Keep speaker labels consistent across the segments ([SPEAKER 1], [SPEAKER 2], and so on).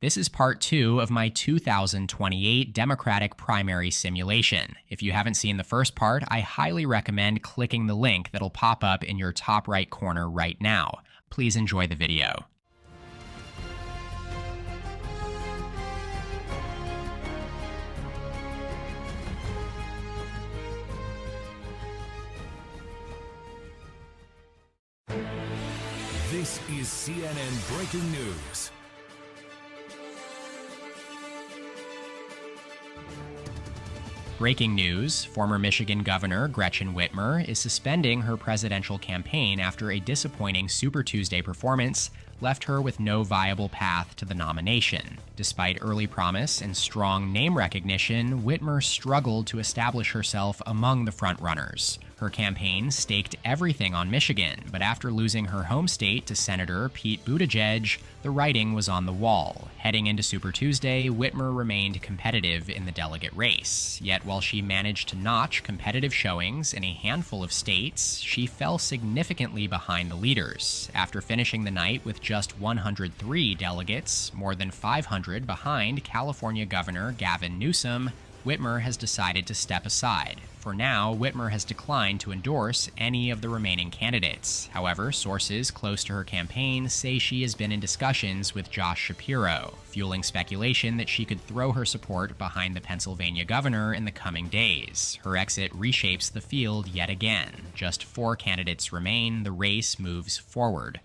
[SPEAKER 1] This is part 2 of my 2028 Democratic primary simulation. If you haven't seen the first part, I highly recommend clicking the link that'll pop up in your top right corner right now. Please enjoy the video.
[SPEAKER 2] This is CNN Breaking News.
[SPEAKER 1] Breaking news, former Michigan Governor Gretchen Whitmer is suspending her presidential campaign after a disappointing Super Tuesday performance left her with no viable path to the nomination. Despite early promise and strong name recognition, Whitmer struggled to establish herself among the frontrunners. Her campaign staked everything on Michigan, but after losing her home state to Senator Pete Buttigieg, the writing was on the wall. Heading into Super Tuesday, Whitmer remained competitive in the delegate race. Yet while she managed to notch competitive showings in a handful of states, she fell significantly behind the leaders. After finishing the night with just 103 delegates, more than 500 behind California Governor Gavin Newsom, Whitmer has decided to step aside. For now, Whitmer has declined to endorse any of the remaining candidates. However, sources close to her campaign say she has been in discussions with Josh Shapiro, fueling speculation that she could throw her support behind the Pennsylvania governor in the coming days. Her exit reshapes the field yet again. Just 4 candidates remain. The race moves forward.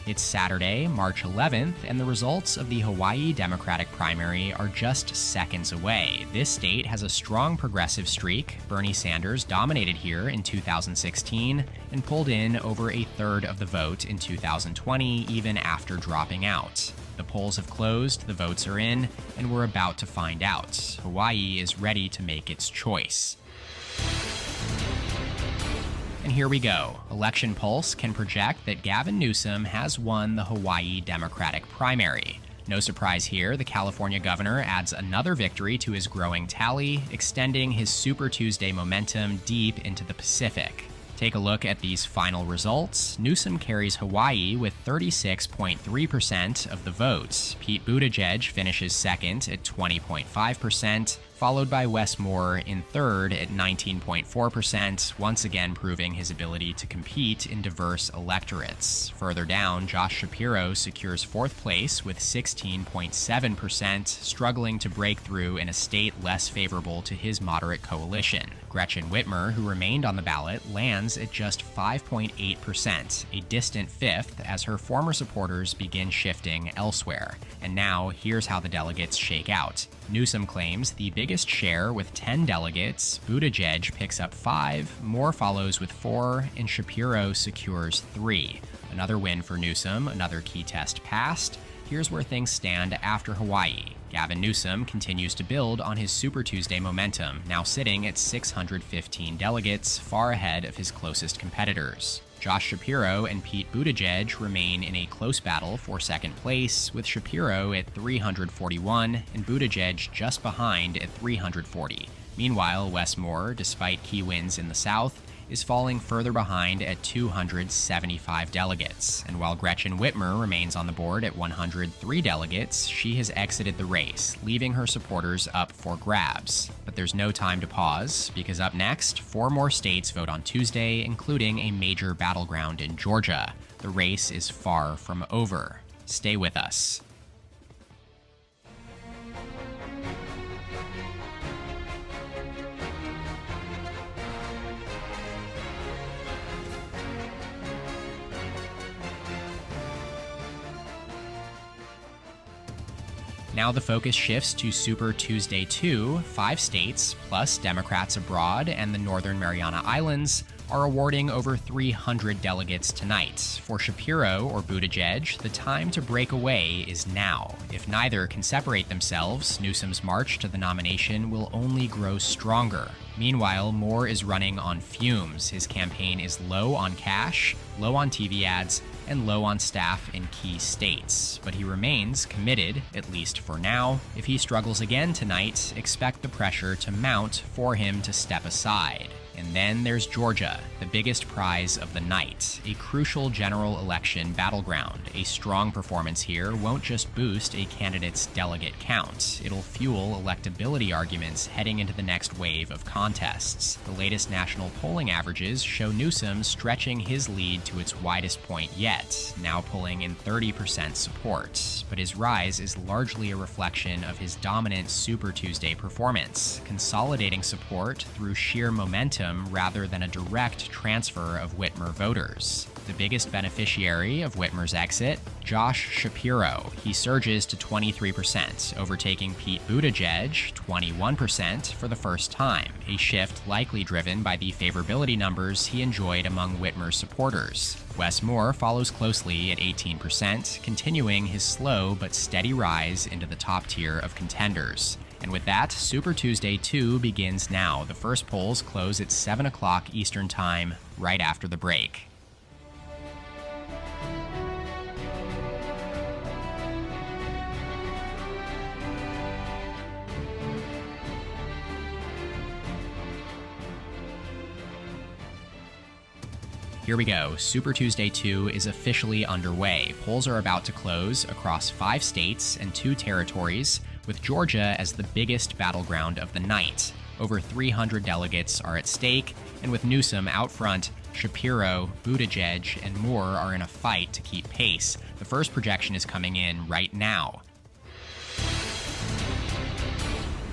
[SPEAKER 1] It's Saturday, March 11th, and the results of the Hawaii Democratic primary are just seconds away. This state has a strong progressive streak. Bernie Sanders dominated here in 2016 and pulled in over a third of the vote in 2020, even after dropping out. The polls have closed, the votes are in, and we're about to find out. Hawaii is ready to make its choice. And here we go. Election Pulse can project that Gavin Newsom has won the Hawaii Democratic primary. No surprise here, the California governor adds another victory to his growing tally, extending his Super Tuesday momentum deep into the Pacific. Take a look at these final results. Newsom carries Hawaii with 36.3% of the votes. Pete Buttigieg finishes second at 20.5%, followed by Wes Moore in third at 19.4%, once again proving his ability to compete in diverse electorates. Further down, Josh Shapiro secures fourth place with 16.7%, struggling to break through in a state less favorable to his moderate coalition. Gretchen Whitmer, who remained on the ballot, lands at just 5.8%, a distant fifth as her former supporters begin shifting elsewhere. And now, here's how the delegates shake out. Newsom claims the biggest share with 10 delegates, Buttigieg picks up 5, Moore follows with 4, and Shapiro secures 3. Another win for Newsom, another key test passed. Here's where things stand after Hawaii. Gavin Newsom continues to build on his Super Tuesday momentum, now sitting at 615 delegates, far ahead of his closest competitors. Josh Shapiro and Pete Buttigieg remain in a close battle for second place, with Shapiro at 341 and Buttigieg just behind at 340. Meanwhile, Wes Moore, despite key wins in the South, is falling further behind at 275 delegates. And while Gretchen Whitmer remains on the board at 103 delegates, she has exited the race, leaving her supporters up for grabs. But there's no time to pause, because up next, 4 more states vote on Tuesday, including a major battleground in Georgia. The race is far from over. Stay with us. Now the focus shifts to Super Tuesday 2. 5 states, plus Democrats abroad and the Northern Mariana Islands, are awarding over 300 delegates tonight. For Shapiro or Buttigieg, the time to break away is now. If neither can separate themselves, Newsom's march to the nomination will only grow stronger. Meanwhile, Moore is running on fumes. His campaign is low on cash, low on TV ads, and low on staff in key states, but he remains committed, at least for now. If he struggles again tonight, expect the pressure to mount for him to step aside. And then there's Georgia, the biggest prize of the night, a crucial general election battleground. A strong performance here won't just boost a candidate's delegate count, it'll fuel electability arguments heading into the next wave of contests. The latest national polling averages show Newsom stretching his lead to its widest point yet, now pulling in 30% support. But his rise is largely a reflection of his dominant Super Tuesday performance, consolidating support through sheer momentum rather than a direct transfer of Whitmer voters. The biggest beneficiary of Whitmer's exit, Josh Shapiro. He surges to 23%, overtaking Pete Buttigieg, 21%, for the first time, a shift likely driven by the favorability numbers he enjoyed among Whitmer's supporters. Wes Moore follows closely at 18%, continuing his slow but steady rise into the top tier of contenders. And with that, Super Tuesday 2 begins now. The first polls close at 7 o'clock Eastern Time, right after the break. Here we go. Super Tuesday 2 is officially underway. Polls are about to close across 5 states and 2 territories, with Georgia as the biggest battleground of the night. Over 300 delegates are at stake, and with Newsom out front, Shapiro, Buttigieg, and Moore are in a fight to keep pace. The first projection is coming in right now.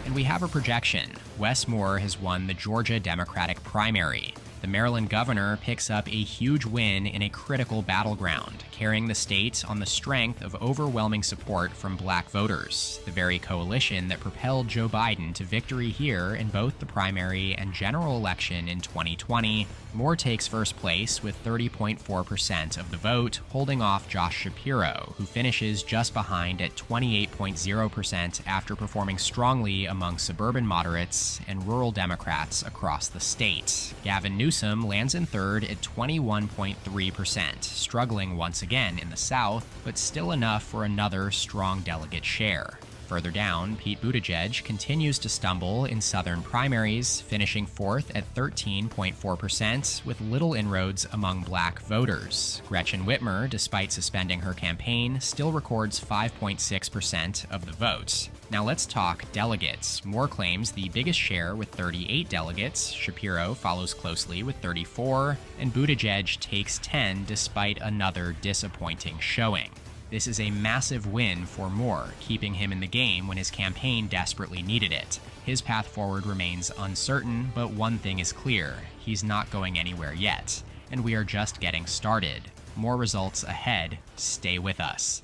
[SPEAKER 1] And we have a projection. Wes Moore has won the Georgia Democratic primary. The Maryland governor picks up a huge win in a critical battleground, carrying the state on the strength of overwhelming support from black voters, the very coalition that propelled Joe Biden to victory here in both the primary and general election in 2020. Moore takes first place with 30.4% of the vote, holding off Josh Shapiro, who finishes just behind at 28.0% after performing strongly among suburban moderates and rural Democrats across the state. Gavin Newsom lands in third at 21.3%, struggling once again in the South, but still enough for another strong delegate share. Further down, Pete Buttigieg continues to stumble in southern primaries, finishing fourth at 13.4%, with little inroads among black voters. Gretchen Whitmer, despite suspending her campaign, still records 5.6% of the vote. Now let's talk delegates. Moore claims the biggest share with 38 delegates, Shapiro follows closely with 34, and Buttigieg takes 10 despite another disappointing showing. This is a massive win for Moore, keeping him in the game when his campaign desperately needed it. His path forward remains uncertain, but one thing is clear: he's not going anywhere yet. And we are just getting started. More results ahead. Stay with us.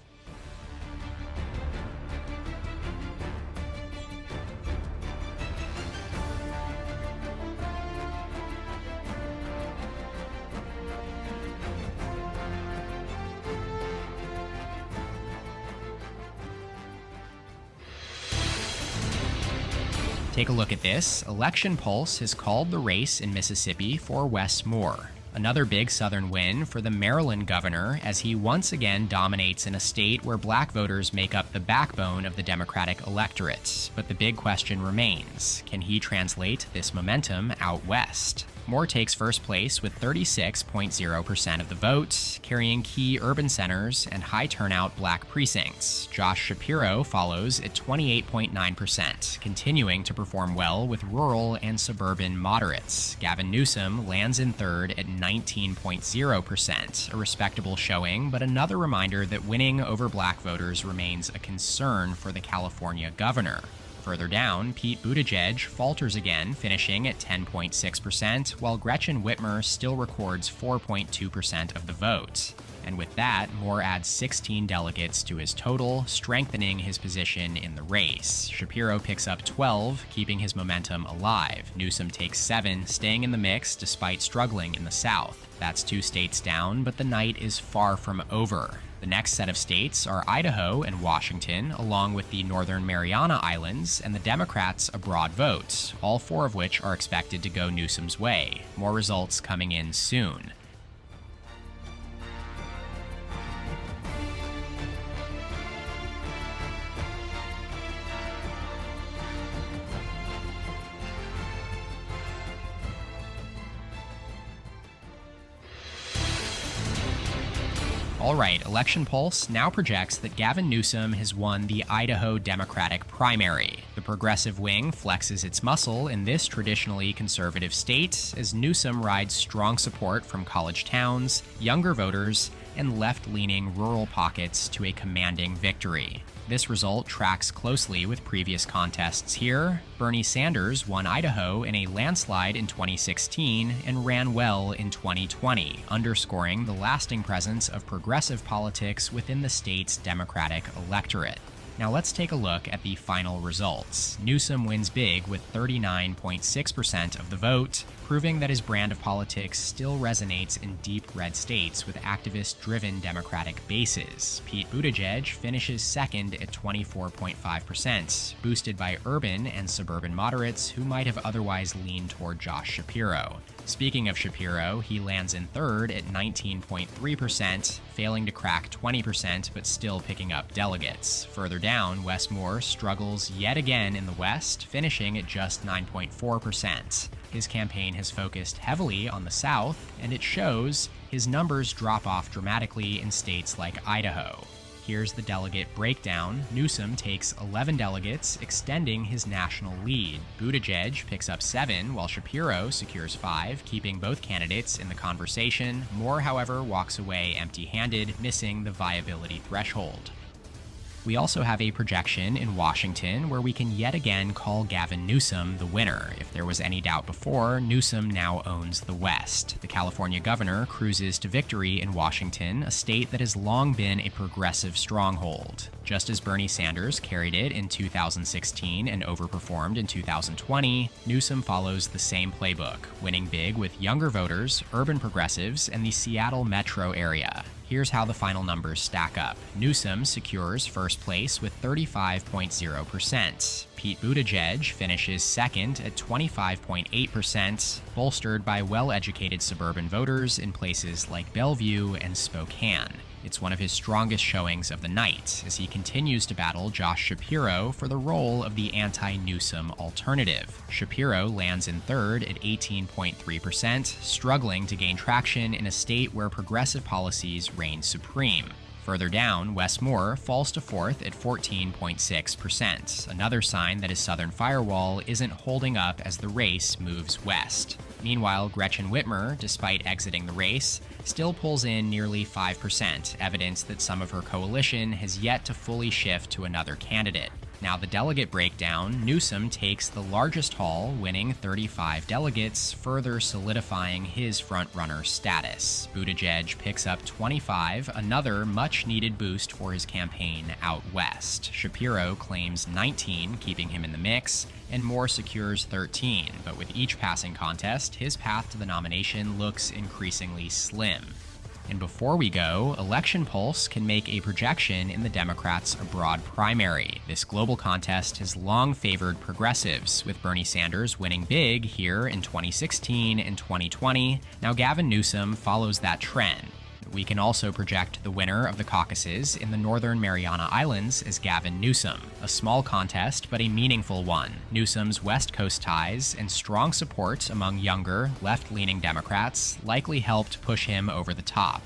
[SPEAKER 1] Take a look at this. Election Pulse has called the race in Mississippi for Wes Moore. Another big Southern win for the Maryland governor, as he once again dominates in a state where black voters make up the backbone of the Democratic electorate. But the big question remains: can he translate this momentum out west? Moore takes first place with 36.0% of the vote, carrying key urban centers and high-turnout black precincts. Josh Shapiro follows at 28.9%, continuing to perform well with rural and suburban moderates. Gavin Newsom lands in third at 19.0%, a respectable showing, but another reminder that winning over black voters remains a concern for the California governor. Further down, Pete Buttigieg falters again, finishing at 10.6%, while Gretchen Whitmer still records 4.2% of the vote. And with that, Moore adds 16 delegates to his total, strengthening his position in the race. Shapiro picks up 12, keeping his momentum alive. Newsom takes 7, staying in the mix despite struggling in the South. That's 2 states down, but the night is far from over. The next set of states are Idaho and Washington, along with the Northern Mariana Islands and the Democrats' abroad vote, all 4 of which are expected to go Newsom's way. More results coming in soon. All right, Election Pulse now projects that Gavin Newsom has won the Idaho Democratic primary. The progressive wing flexes its muscle in this traditionally conservative state as Newsom rides strong support from college towns, younger voters, and left-leaning rural pockets to a commanding victory. This result tracks closely with previous contests here. Bernie Sanders won Idaho in a landslide in 2016 and ran well in 2020, underscoring the lasting presence of progressive politics within the state's Democratic electorate. Now let's take a look at the final results. Newsom wins big with 39.6% of the vote, proving that his brand of politics still resonates in deep red states with activist-driven Democratic bases. Pete Buttigieg finishes second at 24.5%, boosted by urban and suburban moderates who might have otherwise leaned toward Josh Shapiro. Speaking of Shapiro, he lands in third at 19.3%, failing to crack 20% but still picking up delegates. Further down, Wes Moore struggles yet again in the West, finishing at just 9.4%. His campaign has focused heavily on the South, and it shows. His numbers drop off dramatically in states like Idaho. Here's the delegate breakdown. Newsom takes 11 delegates, extending his national lead. Buttigieg picks up 7, while Shapiro secures 5, keeping both candidates in the conversation. Moore, however, walks away empty-handed, missing the viability threshold. We also have a projection in Washington where we can yet again call Gavin Newsom the winner. If there was any doubt before, Newsom now owns the West. The California governor cruises to victory in Washington, a state that has long been a progressive stronghold. Just as Bernie Sanders carried it in 2016 and overperformed in 2020, Newsom follows the same playbook, winning big with younger voters, urban progressives, and the Seattle metro area. Here's how the final numbers stack up. Newsom secures first place with 35.0%. Pete Buttigieg finishes second at 25.8%, bolstered by well-educated suburban voters in places like Bellevue and Spokane. It's one of his strongest showings of the night, as he continues to battle Josh Shapiro for the role of the anti-Newsom alternative. Shapiro lands in third at 18.3%, struggling to gain traction in a state where progressive policies reign supreme. Further down, Wes Moore falls to fourth at 14.6%, another sign that his southern firewall isn't holding up as the race moves west. Meanwhile, Gretchen Whitmer, despite exiting the race, still pulls in nearly 5%, evidence that some of her coalition has yet to fully shift to another candidate. Now the delegate breakdown, Newsom takes the largest haul, winning 35 delegates, further solidifying his frontrunner status. Buttigieg picks up 25, another much-needed boost for his campaign out west. Shapiro claims 19, keeping him in the mix, and Moore secures 13, but with each passing contest, his path to the nomination looks increasingly slim. And before we go, Election Pulse can make a projection in the Democrats' abroad primary. This global contest has long favored progressives, with Bernie Sanders winning big here in 2016 and 2020. Now Gavin Newsom follows that trend. We can also project the winner of the caucuses in the Northern Mariana Islands as Gavin Newsom, a small contest but a meaningful one. Newsom's West Coast ties and strong support among younger, left-leaning Democrats likely helped push him over the top.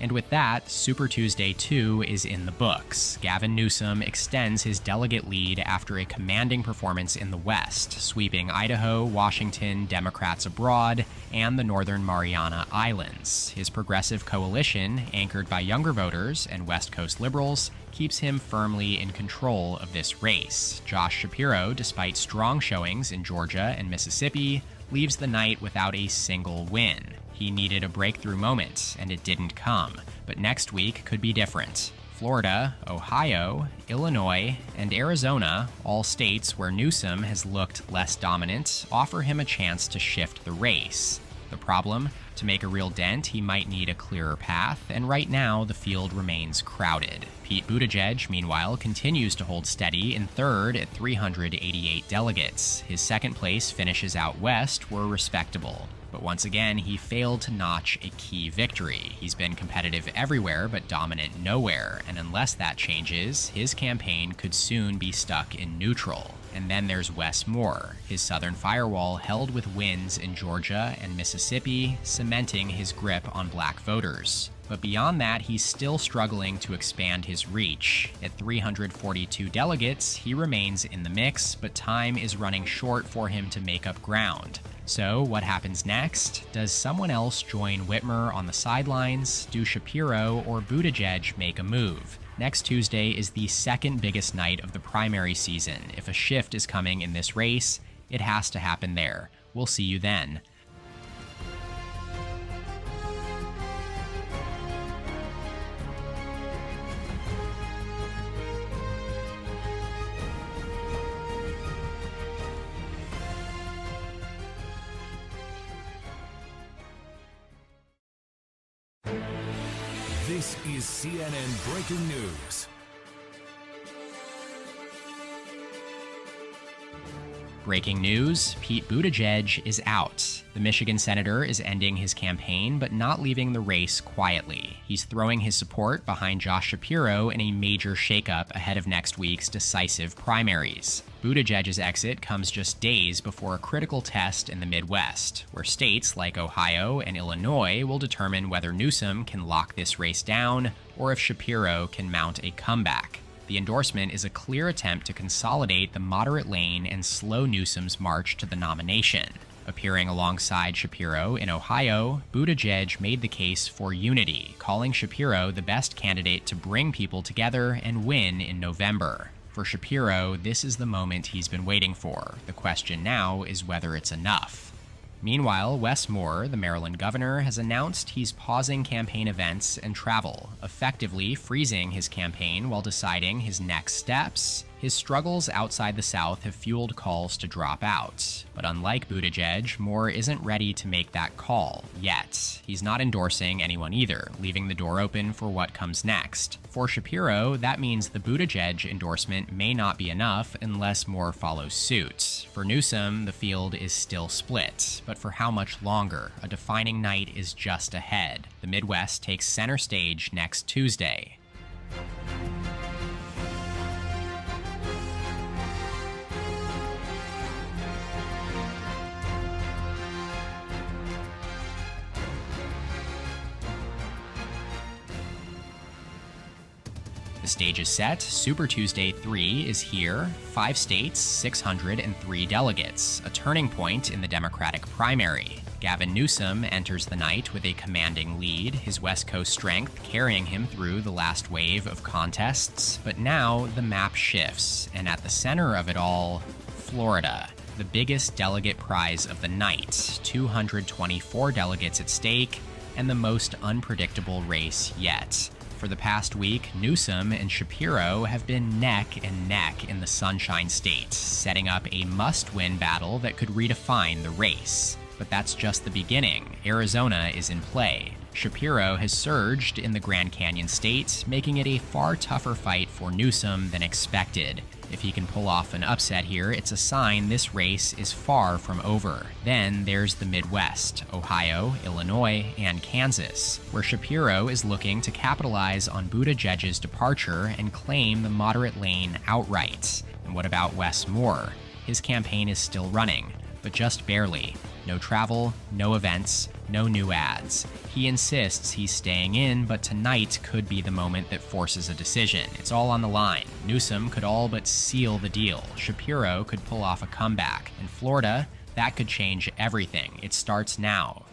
[SPEAKER 1] And with that, Super Tuesday 2 is in the books. Gavin Newsom extends his delegate lead after a commanding performance in the West, sweeping Idaho, Washington, Democrats abroad, and the Northern Mariana Islands. His progressive coalition, anchored by younger voters and West Coast liberals, keeps him firmly in control of this race. Josh Shapiro, despite strong showings in Georgia and Mississippi, leaves the night without a single win. He needed a breakthrough moment, and it didn't come. But next week could be different. Florida, Ohio, Illinois, and Arizona, all states where Newsom has looked less dominant, offer him a chance to shift the race. The problem? To make a real dent, he might need a clearer path, and right now the field remains crowded. Pete Buttigieg, meanwhile, continues to hold steady in third at 388 delegates. His second place finishes out west were respectable. But once again, he failed to notch a key victory. He's been competitive everywhere but dominant nowhere, and unless that changes, his campaign could soon be stuck in neutral. And then there's Wes Moore, his southern firewall held with wins in Georgia and Mississippi, cementing his grip on black voters. But beyond that, he's still struggling to expand his reach. At 342 delegates, he remains in the mix, but time is running short for him to make up ground. So what happens next? Does someone else join Whitmer on the sidelines? Do Shapiro or Buttigieg make a move? Next Tuesday is the second biggest night of the primary season. If a shift is coming in this race, it has to happen there. We'll see you then.
[SPEAKER 2] This is CNN Breaking News.
[SPEAKER 1] Breaking news, Pete Buttigieg is out. The Michigan senator is ending his campaign, but not leaving the race quietly. He's throwing his support behind Josh Shapiro in a major shakeup ahead of next week's decisive primaries. Buttigieg's exit comes just days before a critical test in the Midwest, where states like Ohio and Illinois will determine whether Newsom can lock this race down or if Shapiro can mount a comeback. The endorsement is a clear attempt to consolidate the moderate lane and slow Newsom's march to the nomination. Appearing alongside Shapiro in Ohio, Buttigieg made the case for unity, calling Shapiro the best candidate to bring people together and win in November. For Shapiro, this is the moment he's been waiting for. The question now is whether it's enough. Meanwhile, Wes Moore, the Maryland governor, has announced he's pausing campaign events and travel, effectively freezing his campaign while deciding his next steps. His struggles outside the South have fueled calls to drop out. But unlike Buttigieg, Moore isn't ready to make that call yet. He's not endorsing anyone either, leaving the door open for what comes next. For Shapiro, that means the Buttigieg endorsement may not be enough unless Moore follows suit. For Newsom, the field is still split. But for how much longer? A defining night is just ahead. The Midwest takes center stage next Tuesday. The stage is set. Super Tuesday 3 is here. 5 states, 603 delegates. A turning point in the Democratic primary. Gavin Newsom enters the night with a commanding lead, his West Coast strength carrying him through the last wave of contests. But now the map shifts, and at the center of it all, Florida. The biggest delegate prize of the night. 224 delegates at stake, and the most unpredictable race yet. For the past week, Newsom and Shapiro have been neck and neck in the Sunshine State, setting up a must-win battle that could redefine the race. But that's just the beginning. Arizona is in play. Shapiro has surged in the Grand Canyon state, making it a far tougher fight for Newsom than expected. If he can pull off an upset here, it's a sign this race is far from over. Then there's the Midwest, Ohio, Illinois, and Kansas, where Shapiro is looking to capitalize on Buttigieg's departure and claim the moderate lane outright. And what about Wes Moore? His campaign is still running, but just barely. No travel, no events, no new ads. He insists he's staying in, but tonight could be the moment that forces a decision. It's all on the line. Newsom could all but seal the deal. Shapiro could pull off a comeback. In Florida, that could change everything. It starts now.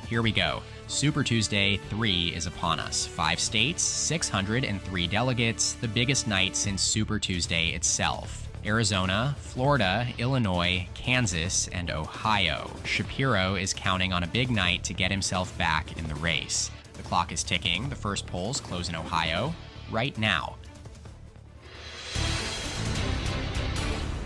[SPEAKER 1] Here we go. Super Tuesday 3 is upon us. 5 states, 603 delegates, the biggest night since Super Tuesday itself. Arizona, Florida, Illinois, Kansas, and Ohio. Shapiro is counting on a big night to get himself back in the race. The clock is ticking. The first polls close in Ohio right now.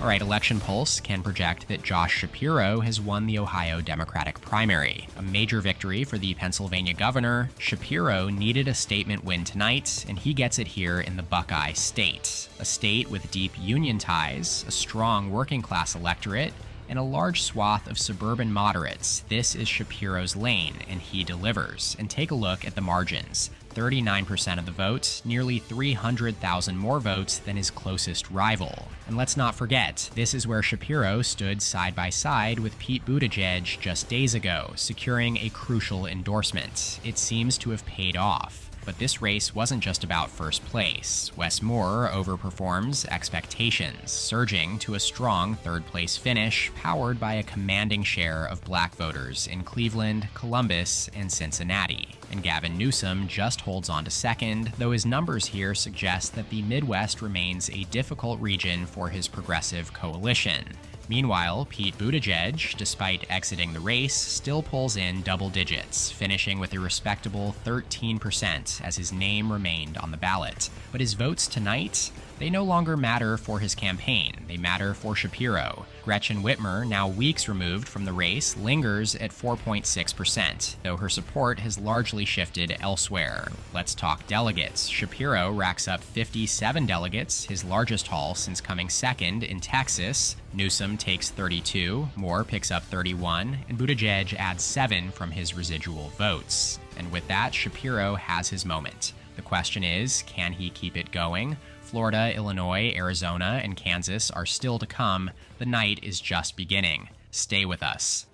[SPEAKER 1] All right, Election Pulse can project that Josh Shapiro has won the Ohio Democratic primary. A major victory for the Pennsylvania governor. Shapiro needed a statement win tonight, and he gets it here in the Buckeye State. A state with deep union ties, a strong working-class electorate, and a large swath of suburban moderates. This is Shapiro's lane, and he delivers. And take a look at the margins. 39% of the vote, nearly 300,000 more votes than his closest rival. And let's not forget, this is where Shapiro stood side by side with Pete Buttigieg just days ago, securing a crucial endorsement. It seems to have paid off. But this race wasn't just about first place. Wes Moore overperforms expectations, surging to a strong third-place finish, powered by a commanding share of black voters in Cleveland, Columbus, and Cincinnati. And Gavin Newsom just holds on to second, though his numbers here suggest that the Midwest remains a difficult region for his progressive coalition. Meanwhile, Pete Buttigieg, despite exiting the race, still pulls in double digits, finishing with a respectable 13% as his name remained on the ballot. But his votes tonight, they no longer matter for his campaign. They matter for Shapiro. Gretchen Whitmer, now weeks removed from the race, lingers at 4.6%, though her support has largely shifted elsewhere. Let's talk delegates. Shapiro racks up 57 delegates, his largest haul since coming second in Texas. Newsom takes 32, Moore picks up 31, and Buttigieg adds 7 from his residual votes. And with that, Shapiro has his moment. The question is, can he keep it going? Florida, Illinois, Arizona, and Kansas are still to come. The night is just beginning. Stay with us.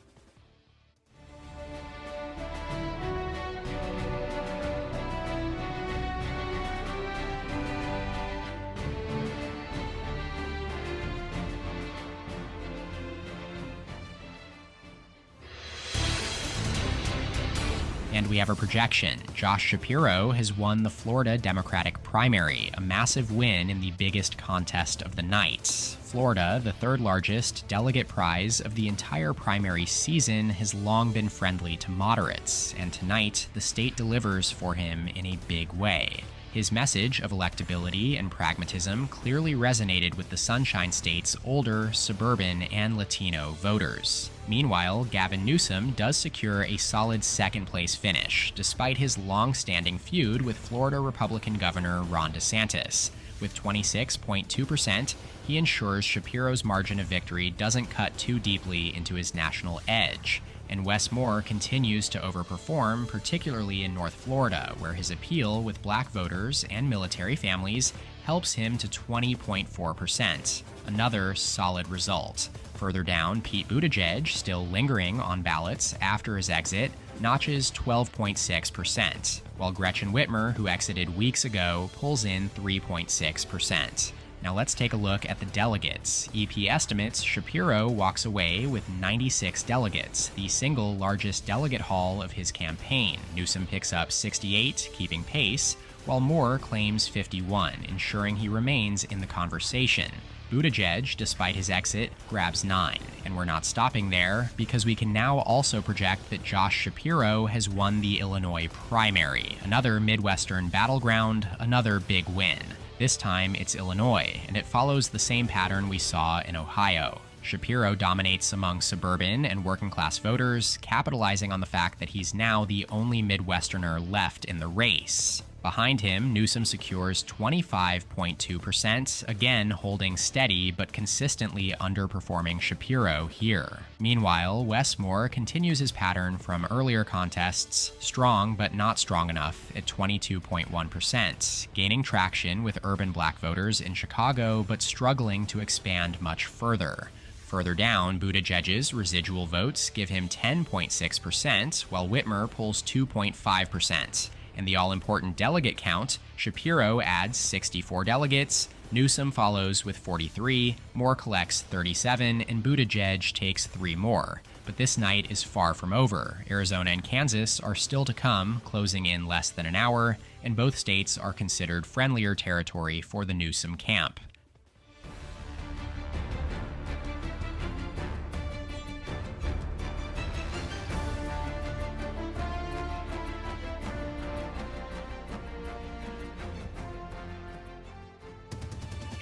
[SPEAKER 1] And we have a projection. Josh Shapiro has won the Florida Democratic primary, a massive win in the biggest contest of the night. Florida, the third largest delegate prize of the entire primary season, has long been friendly to moderates, and tonight the state delivers for him in a big way. His message of electability and pragmatism clearly resonated with the Sunshine State's older, suburban, and Latino voters. Meanwhile, Gavin Newsom does secure a solid second-place finish, despite his long-standing feud with Florida Republican Governor Ron DeSantis. With 26.2%, he ensures Shapiro's margin of victory doesn't cut too deeply into his national edge. And Wes Moore continues to overperform, particularly in North Florida, where his appeal with black voters and military families helps him to 20.4%. Another solid result. Further down, Pete Buttigieg, still lingering on ballots after his exit, notches 12.6%, while Gretchen Whitmer, who exited weeks ago, pulls in 3.6%. Now let's take a look at the delegates. EP estimates Shapiro walks away with 96 delegates, the single largest delegate haul of his campaign. Newsom picks up 68, keeping pace, while Moore claims 51, ensuring he remains in the conversation. Buttigieg, despite his exit, grabs 9. And we're not stopping there, because we can now also project that Josh Shapiro has won the Illinois primary, another Midwestern battleground, another big win. This time, it's Illinois, and it follows the same pattern we saw in Ohio. Shapiro dominates among suburban and working-class voters, capitalizing on the fact that he's now the only Midwesterner left in the race. Behind him, Newsom secures 25.2%, again holding steady but consistently underperforming Shapiro here. Meanwhile, Wes Moore continues his pattern from earlier contests, strong but not strong enough at 22.1%, gaining traction with urban black voters in Chicago but struggling to expand much further. Further down, Buttigieg's residual votes give him 10.6%, while Whitmer pulls 2.5%. In the all-important delegate count, Shapiro adds 64 delegates, Newsom follows with 43, Moore collects 37, and Buttigieg takes 3 more. But this night is far from over. Arizona and Kansas are still to come, closing in less than an hour, and both states are considered friendlier territory for the Newsom camp.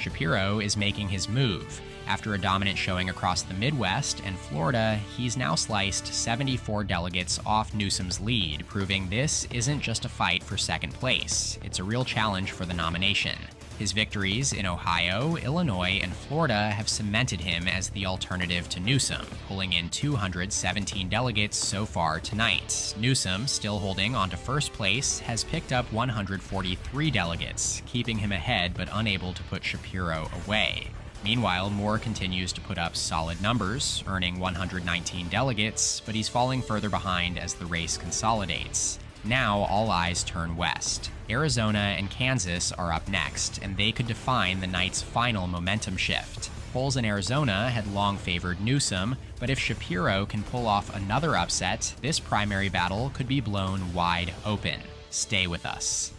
[SPEAKER 1] Shapiro is making his move. After a dominant showing across the Midwest and Florida, he's now sliced 74 delegates off Newsom's lead, proving this isn't just a fight for second place. It's a real challenge for the nomination. His victories in Ohio, Illinois, and Florida have cemented him as the alternative to Newsom, pulling in 217 delegates so far tonight. Newsom, still holding onto first place, has picked up 143 delegates, keeping him ahead but unable to put Shapiro away. Meanwhile, Moore continues to put up solid numbers, earning 119 delegates, but he's falling further behind as the race consolidates. Now, all eyes turn west. Arizona and Kansas are up next, and they could define the night's final momentum shift. Polls in Arizona had long favored Newsom, but if Shapiro can pull off another upset, this primary battle could be blown wide open. Stay with us.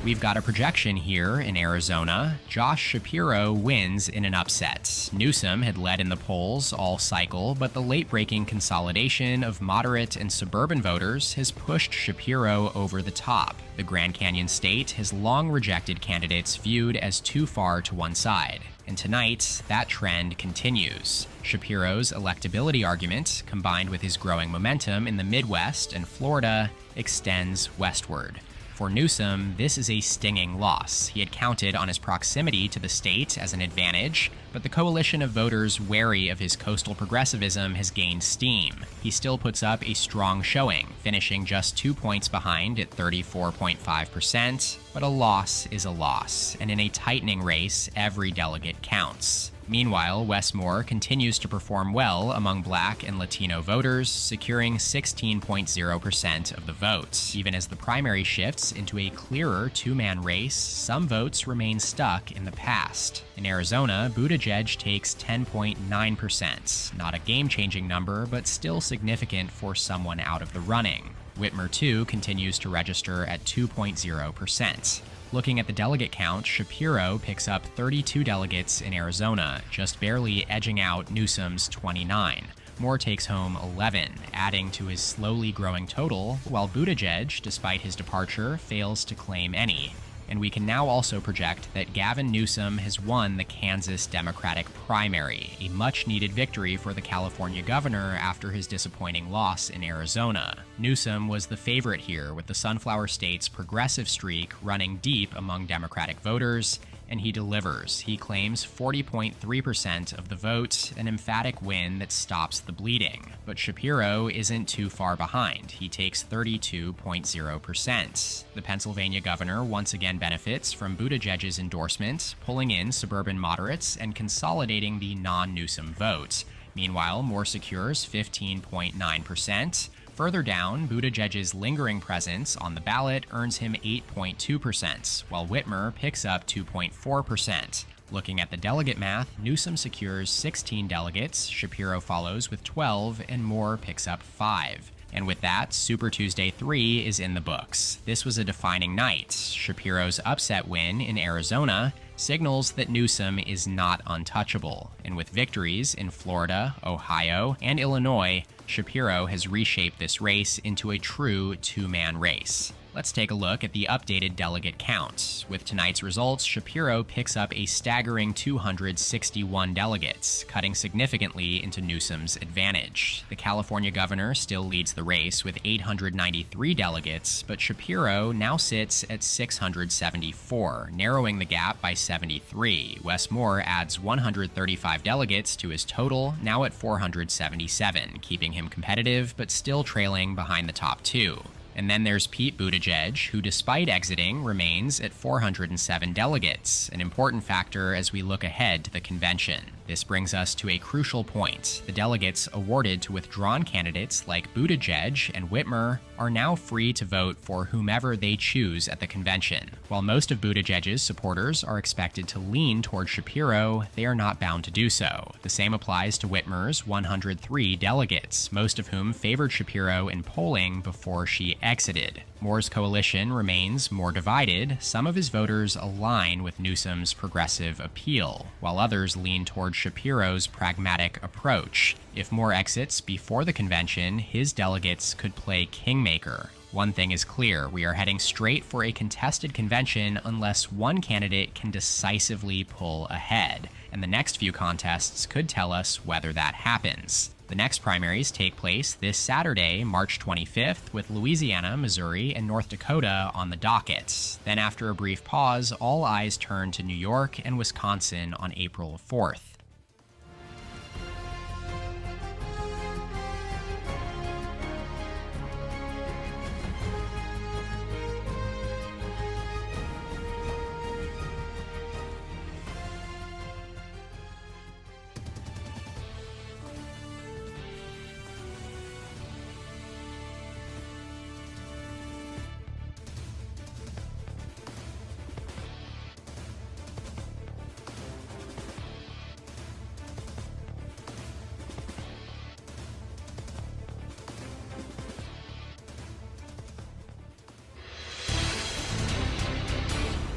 [SPEAKER 1] We've got a projection here in Arizona. Josh Shapiro wins in an upset. Newsom had led in the polls all cycle, but the late-breaking consolidation of moderate and suburban voters has pushed Shapiro over the top. The Grand Canyon state has long rejected candidates viewed as too far to one side. And tonight, that trend continues. Shapiro's electability argument, combined with his growing momentum in the Midwest and Florida, extends westward. For Newsom, this is a stinging loss. He had counted on his proximity to the state as an advantage, but the coalition of voters wary of his coastal progressivism has gained steam. He still puts up a strong showing, finishing just 2 points behind at 34.5%, but a loss is a loss, and in a tightening race, every delegate counts. Meanwhile, Wes Moore continues to perform well among Black and Latino voters, securing 16.0% of the vote. Even as the primary shifts into a clearer two-man race, some votes remain stuck in the past. In Arizona, Buttigieg takes 10.9%. Not a game-changing number, but still significant for someone out of the running. Whitmer, too, continues to register at 2.0%. Looking at the delegate count, Shapiro picks up 32 delegates in Arizona, just barely edging out Newsom's 29. Moore takes home 11, adding to his slowly growing total, while Buttigieg, despite his departure, fails to claim any. And we can now also project that Gavin Newsom has won the Kansas Democratic primary, a much-needed victory for the California governor after his disappointing loss in Arizona. Newsom was the favorite here, with the Sunflower State's progressive streak running deep among Democratic voters, and he delivers. He claims 40.3% of the vote, an emphatic win that stops the bleeding. But Shapiro isn't too far behind. He takes 32.0%. The Pennsylvania governor once again benefits from Buttigieg's endorsement, pulling in suburban moderates and consolidating the non-Newsom vote. Meanwhile, Moore secures 15.9%. Further down, Buttigieg's lingering presence on the ballot earns him 8.2%, while Whitmer picks up 2.4%. Looking at the delegate math, Newsom secures 16 delegates, Shapiro follows with 12, and Moore picks up 5. And with that, Super Tuesday 3 is in the books. This was a defining night. Shapiro's upset win in Arizona signals that Newsom is not untouchable. And with victories in Florida, Ohio, and Illinois, Shapiro has reshaped this race into a true two-man race. Let's take a look at the updated delegate count. With tonight's results, Shapiro picks up a staggering 261 delegates, cutting significantly into Newsom's advantage. The California governor still leads the race with 893 delegates, but Shapiro now sits at 674, narrowing the gap by 73. Wes Moore adds 135 delegates to his total, now at 477, keeping him competitive but still trailing behind the top two. And then there's Pete Buttigieg, who despite exiting remains at 407 delegates, an important factor as we look ahead to the convention. This brings us to a crucial point. The delegates awarded to withdrawn candidates like Buttigieg and Whitmer are now free to vote for whomever they choose at the convention. While most of Buttigieg's supporters are expected to lean toward Shapiro, they are not bound to do so. The same applies to Whitmer's 103 delegates, most of whom favored Shapiro in polling before she exited. Moore's coalition remains more divided. Some of his voters align with Newsom's progressive appeal, while others lean toward Shapiro's pragmatic approach. If Moore exits before the convention, his delegates could play kingmaker. One thing is clear, we are heading straight for a contested convention unless one candidate can decisively pull ahead, and the next few contests could tell us whether that happens. The next primaries take place this Saturday, March 25th, with Louisiana, Missouri, and North Dakota on the docket. Then after a brief pause, all eyes turn to New York and Wisconsin on April 4th.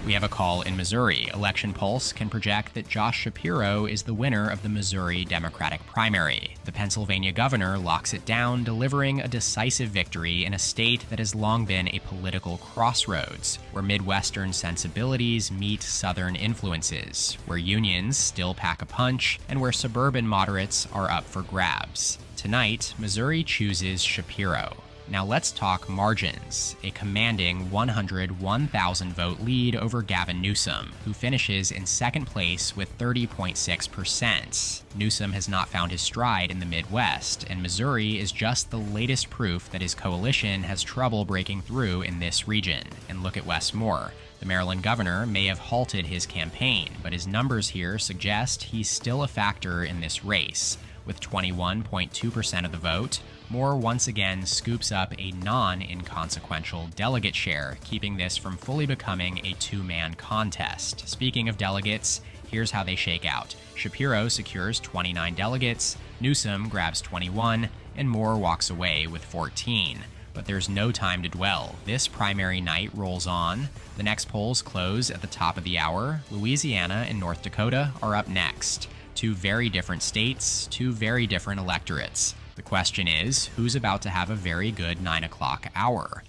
[SPEAKER 1] We have a call in Missouri. Election Pulse can project that Josh Shapiro is the winner of the Missouri Democratic primary. The Pennsylvania governor locks it down, delivering a decisive victory in a state that has long been a political crossroads, where Midwestern sensibilities meet Southern influences, where unions still pack a punch, and where suburban moderates are up for grabs. Tonight, Missouri chooses Shapiro. Now let's talk margins. A commanding 101,000 vote lead over Gavin Newsom, who finishes in second place with 30.6%. Newsom has not found his stride in the Midwest, and Missouri is just the latest proof that his coalition has trouble breaking through in this region. And look at Wes Moore. The Maryland governor may have halted his campaign, but his numbers here suggest he's still a factor in this race. With 21.2% of the vote, Moore once again scoops up a non-inconsequential delegate share, keeping this from fully becoming a two-man contest. Speaking of delegates, here's how they shake out. Shapiro secures 29 delegates, Newsom grabs 21, and Moore walks away with 14. But there's no time to dwell. This primary night rolls on. The next polls close at the top of the hour. Louisiana and North Dakota are up next. Two very different states, two very different electorates. The question is, who's about to have a very good 9 o'clock hour?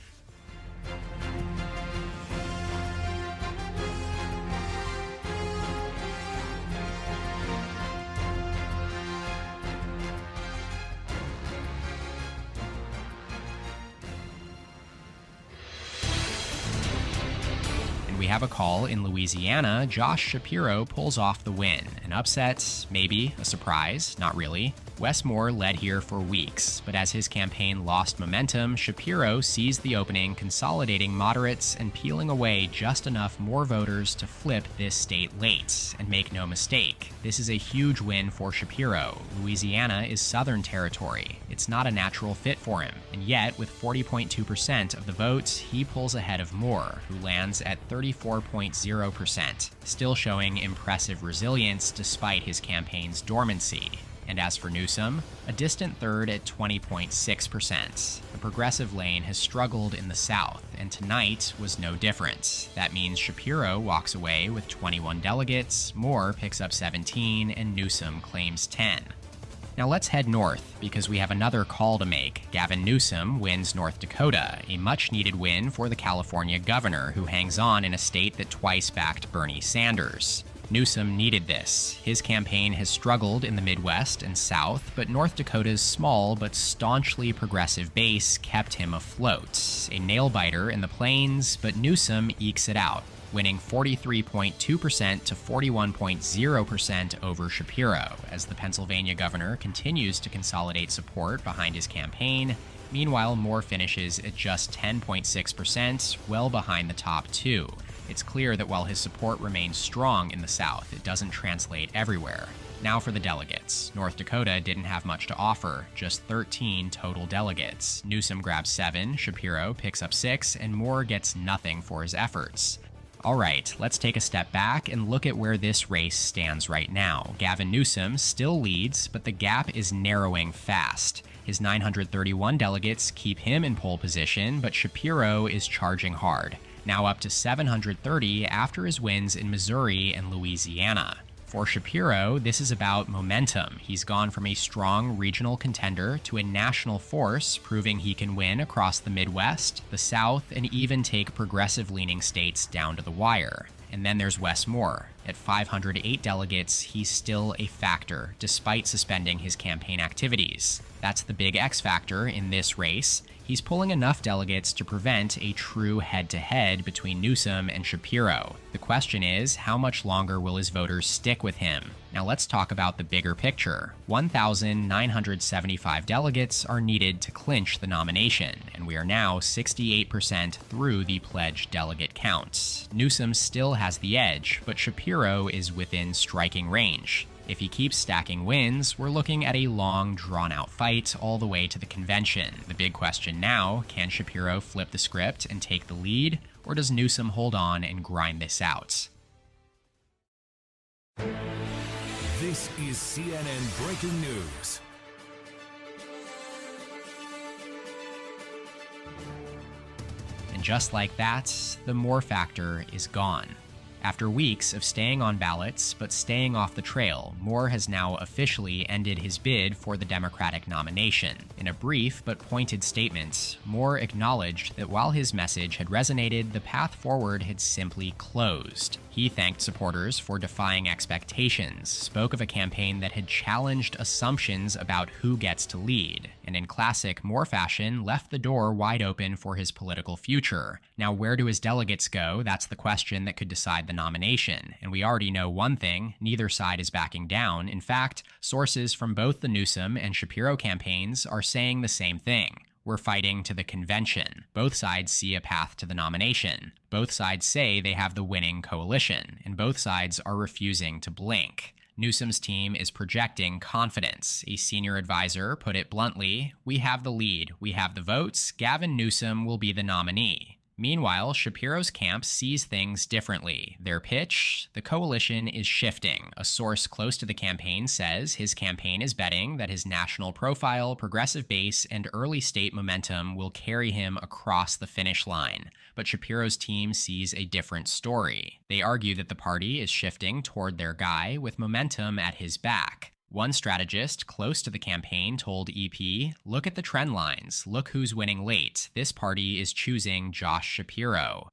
[SPEAKER 1] We have a call in Louisiana. Josh Shapiro pulls off the win. An upset, maybe, a surprise, not really. Wes Moore led here for weeks, but as his campaign lost momentum, Shapiro seized the opening, consolidating moderates and peeling away just enough more voters to flip this state late. And make no mistake, this is a huge win for Shapiro. Louisiana is Southern territory. It's not a natural fit for him, and yet, with 40.2% of the votes, he pulls ahead of Moore, who lands at 34.0%, still showing impressive resilience despite his campaign's dormancy. And as for Newsom, a distant third at 20.6%. The progressive lane has struggled in the South, and tonight was no different. That means Shapiro walks away with 21 delegates, Moore picks up 17, and Newsom claims 10. Now let's head north, because we have another call to make. Gavin Newsom wins North Dakota, a much-needed win for the California governor, who hangs on in a state that twice backed Bernie Sanders. Newsom needed this. His campaign has struggled in the Midwest and South, but North Dakota's small but staunchly progressive base kept him afloat. A nail-biter in the plains, but Newsom ekes it out, winning 43.2% to 41.0% over Shapiro, as the Pennsylvania governor continues to consolidate support behind his campaign. Meanwhile, Moore finishes at just 10.6%, well behind the top two. It's clear that while his support remains strong in the South, it doesn't translate everywhere. Now for the delegates. North Dakota didn't have much to offer, just 13 total delegates. Newsom grabs 7, Shapiro picks up 6, and Moore gets nothing for his efforts. All right, let's take a step back and look at where this race stands right now. Gavin Newsom still leads, but the gap is narrowing fast. His 931 delegates keep him in pole position, but Shapiro is charging hard, now up to 730 after his wins in Missouri and Louisiana. For Shapiro, this is about momentum. He's gone from a strong regional contender to a national force, proving he can win across the Midwest, the South, and even take progressive-leaning states down to the wire. And then there's Wes Moore. At 508 delegates, he's still a factor, despite suspending his campaign activities. That's the big X factor in this race. He's pulling enough delegates to prevent a true head-to-head between Newsom and Shapiro. The question is, how much longer will his voters stick with him? Now let's talk about the bigger picture. 1,975 delegates are needed to clinch the nomination, and we are now 68% through the pledged delegate counts. Newsom still has the edge, but Shapiro is within striking range. If he keeps stacking wins, we're looking at a long, drawn-out fight all the way to the convention. The big question now, can Shapiro flip the script and take the lead, or does Newsom hold on and grind this out?
[SPEAKER 2] This is CNN Breaking News.
[SPEAKER 1] And just like that, the Moore factor is gone. After weeks of staying on ballots but staying off the trail, Moore has now officially ended his bid for the Democratic nomination. In a brief but pointed statement, Moore acknowledged that while his message had resonated, the path forward had simply closed. He thanked supporters for defying expectations, spoke of a campaign that had challenged assumptions about who gets to lead, and in classic Moore fashion, left the door wide open for his political future. Now, where do his delegates go? That's the question that could decide the nomination. And we already know one thing, neither side is backing down. In fact, sources from both the Newsom and Shapiro campaigns are saying the same thing. We're fighting to the convention. Both sides see a path to the nomination. Both sides say they have the winning coalition, and both sides are refusing to blink. Newsom's team is projecting confidence. A senior advisor put it bluntly, "We have the lead. We have the votes. Gavin Newsom will be the nominee." Meanwhile, Shapiro's camp sees things differently. Their pitch? The coalition is shifting. A source close to the campaign says his campaign is betting that his national profile, progressive base, and early state momentum will carry him across the finish line. But Shapiro's team sees a different story. They argue that the party is shifting toward their guy with momentum at his back. One strategist close to the campaign told EP, "Look at the trend lines. Look who's winning late. This party is choosing Josh Shapiro."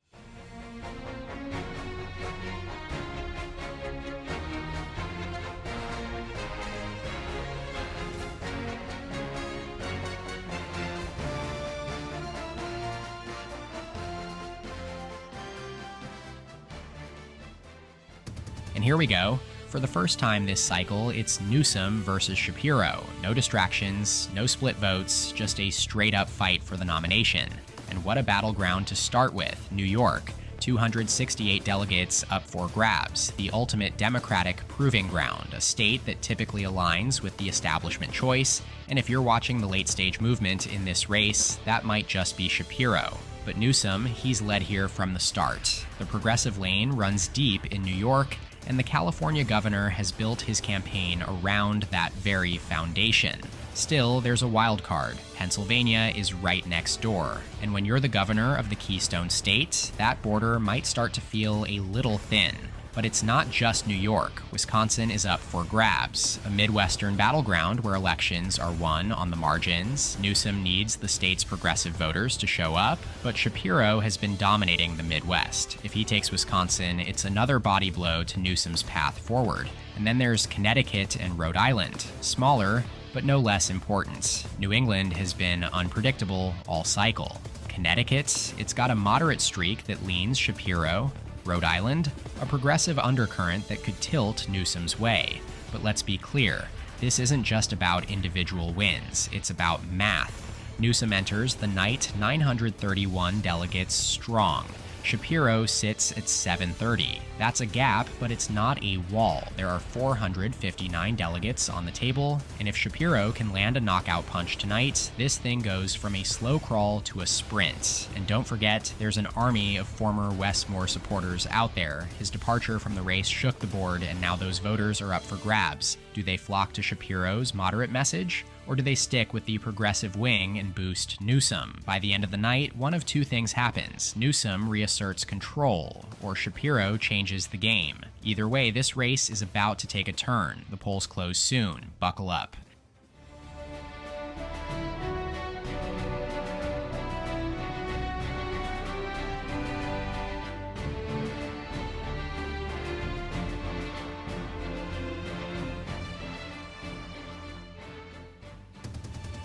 [SPEAKER 1] And here we go. For the first time this cycle, it's Newsom versus Shapiro. No distractions, no split votes, just a straight-up fight for the nomination. And what a battleground to start with, New York. 268 delegates up for grabs, the ultimate Democratic proving ground, a state that typically aligns with the establishment choice. And if you're watching the late-stage movement in this race, that might just be Shapiro. But Newsom, he's led here from the start. The progressive lane runs deep in New York, and the California governor has built his campaign around that very foundation. Still, there's a wild card. Pennsylvania is right next door, and when you're the governor of the Keystone State, that border might start to feel a little thin. But it's not just New York. Wisconsin is up for grabs, a Midwestern battleground where elections are won on the margins. Newsom needs the state's progressive voters to show up, but Shapiro has been dominating the Midwest. If he takes Wisconsin, it's another body blow to Newsom's path forward. And then there's Connecticut and Rhode Island, smaller, but no less important. New England has been unpredictable all cycle. Connecticut, it's got a moderate streak that leans Shapiro. Rhode Island, a progressive undercurrent that could tilt Newsom's way. But let's be clear, this isn't just about individual wins, it's about math. Newsom enters the night 931 delegates strong. Shapiro sits at 730. That's a gap, but it's not a wall. There are 459 delegates on the table, and if Shapiro can land a knockout punch tonight, this thing goes from a slow crawl to a sprint. And don't forget, there's an army of former Westmore supporters out there. His departure from the race shook the board, and now those voters are up for grabs. Do they flock to Shapiro's moderate message? Or do they stick with the progressive wing and boost Newsom? By the end of the night, one of two things happens. Newsom reasserts control, or Shapiro changes the game. Either way, this race is about to take a turn. The polls close soon. Buckle up.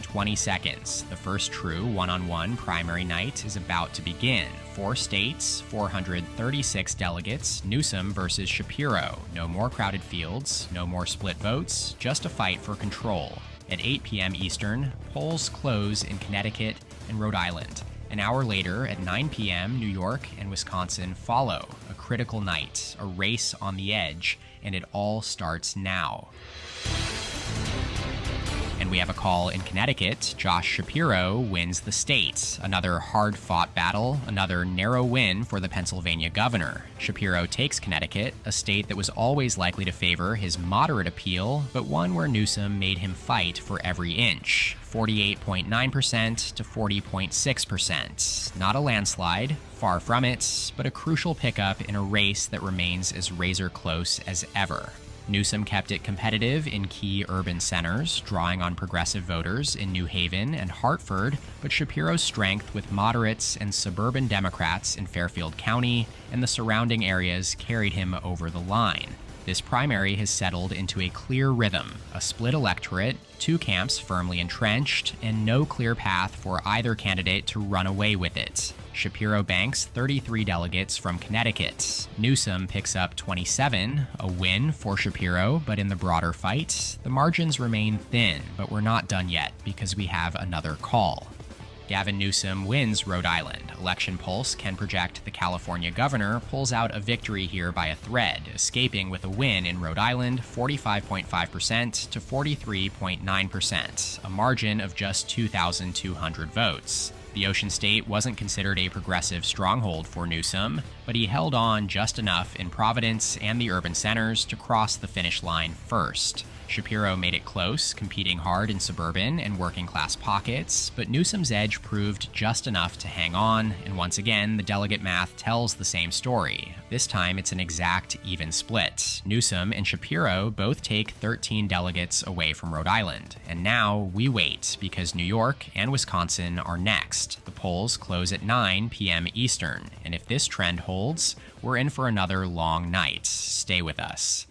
[SPEAKER 1] "20 seconds. The first true one-on-one primary night is about to begin. 4 states, 436 delegates, Newsom versus Shapiro. No more crowded fields, no more split votes, just a fight for control. At 8 p.m. Eastern, polls close in Connecticut and Rhode Island. An hour later, at 9 p.m., New York and Wisconsin follow. A critical night, a race on the edge, and it all starts now. And we have a call in Connecticut. Josh Shapiro wins the state. Another hard-fought battle, another narrow win for the Pennsylvania governor. Shapiro takes Connecticut, a state that was always likely to favor his moderate appeal, but one where Newsom made him fight for every inch. 48.9% to 40.6%. Not a landslide, far from it, but a crucial pickup in a race that remains as razor-close as ever. Newsom kept it competitive in key urban centers, drawing on progressive voters in New Haven and Hartford, but Shapiro's strength with moderates and suburban Democrats in Fairfield County and the surrounding areas carried him over the line. This primary has settled into a clear rhythm, a split electorate, 2 camps firmly entrenched, and no clear path for either candidate to run away with it. Shapiro banks 33 delegates from Connecticut. Newsom picks up 27, a win for Shapiro, but in the broader fight, the margins remain thin, but we're not done yet because we have another call. Gavin Newsom wins Rhode Island. Election Pulse can project the California governor pulls out a victory here by a thread, escaping with a win in Rhode Island, 45.5% to 43.9%, a margin of just 2,200 votes. The Ocean State wasn't considered a progressive stronghold for Newsom, but he held on just enough in Providence and the urban centers to cross the finish line first. Shapiro made it close, competing hard in suburban and working-class pockets, but Newsom's edge proved just enough to hang on, and once again, the delegate math tells the same story. This time, it's an exact even split. Newsom and Shapiro both take 13 delegates away from Rhode Island, and now we wait, because New York and Wisconsin are next. The polls close at 9 p.m. Eastern, and if this trend holds, we're in for another long night. Stay with us.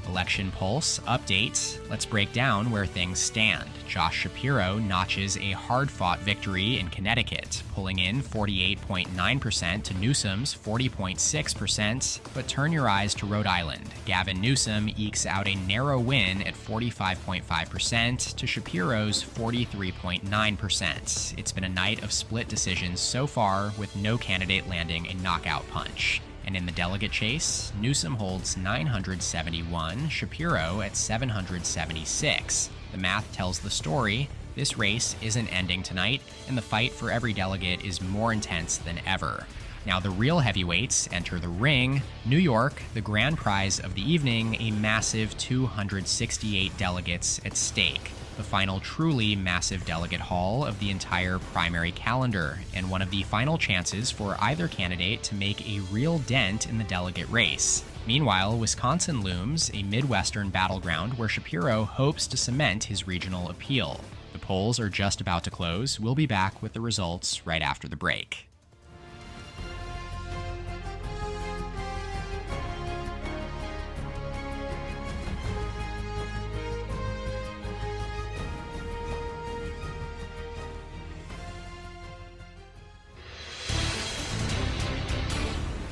[SPEAKER 1] Election Pulse update. Let's break down where things stand. Josh Shapiro notches a hard-fought victory in Connecticut, pulling in 48.9% to Newsom's 40.6%, but turn your eyes to Rhode Island. Gavin Newsom ekes out a narrow win at 45.5% to Shapiro's 43.9%. It's been a night of split decisions so far, with no candidate landing a knockout punch. And in the delegate chase, Newsom holds 971, Shapiro at 776. The math tells the story. This race isn't ending tonight, and the fight for every delegate is more intense than ever. Now the real heavyweights enter the ring. New York, the grand prize of the evening, a massive 268 delegates at stake. The final truly massive delegate haul of the entire primary calendar, and one of the final chances for either candidate to make a real dent in the delegate race. Meanwhile, Wisconsin looms, a Midwestern battleground where Shapiro hopes to cement his regional appeal. The polls are just about to close. We'll be back with the results right after the break.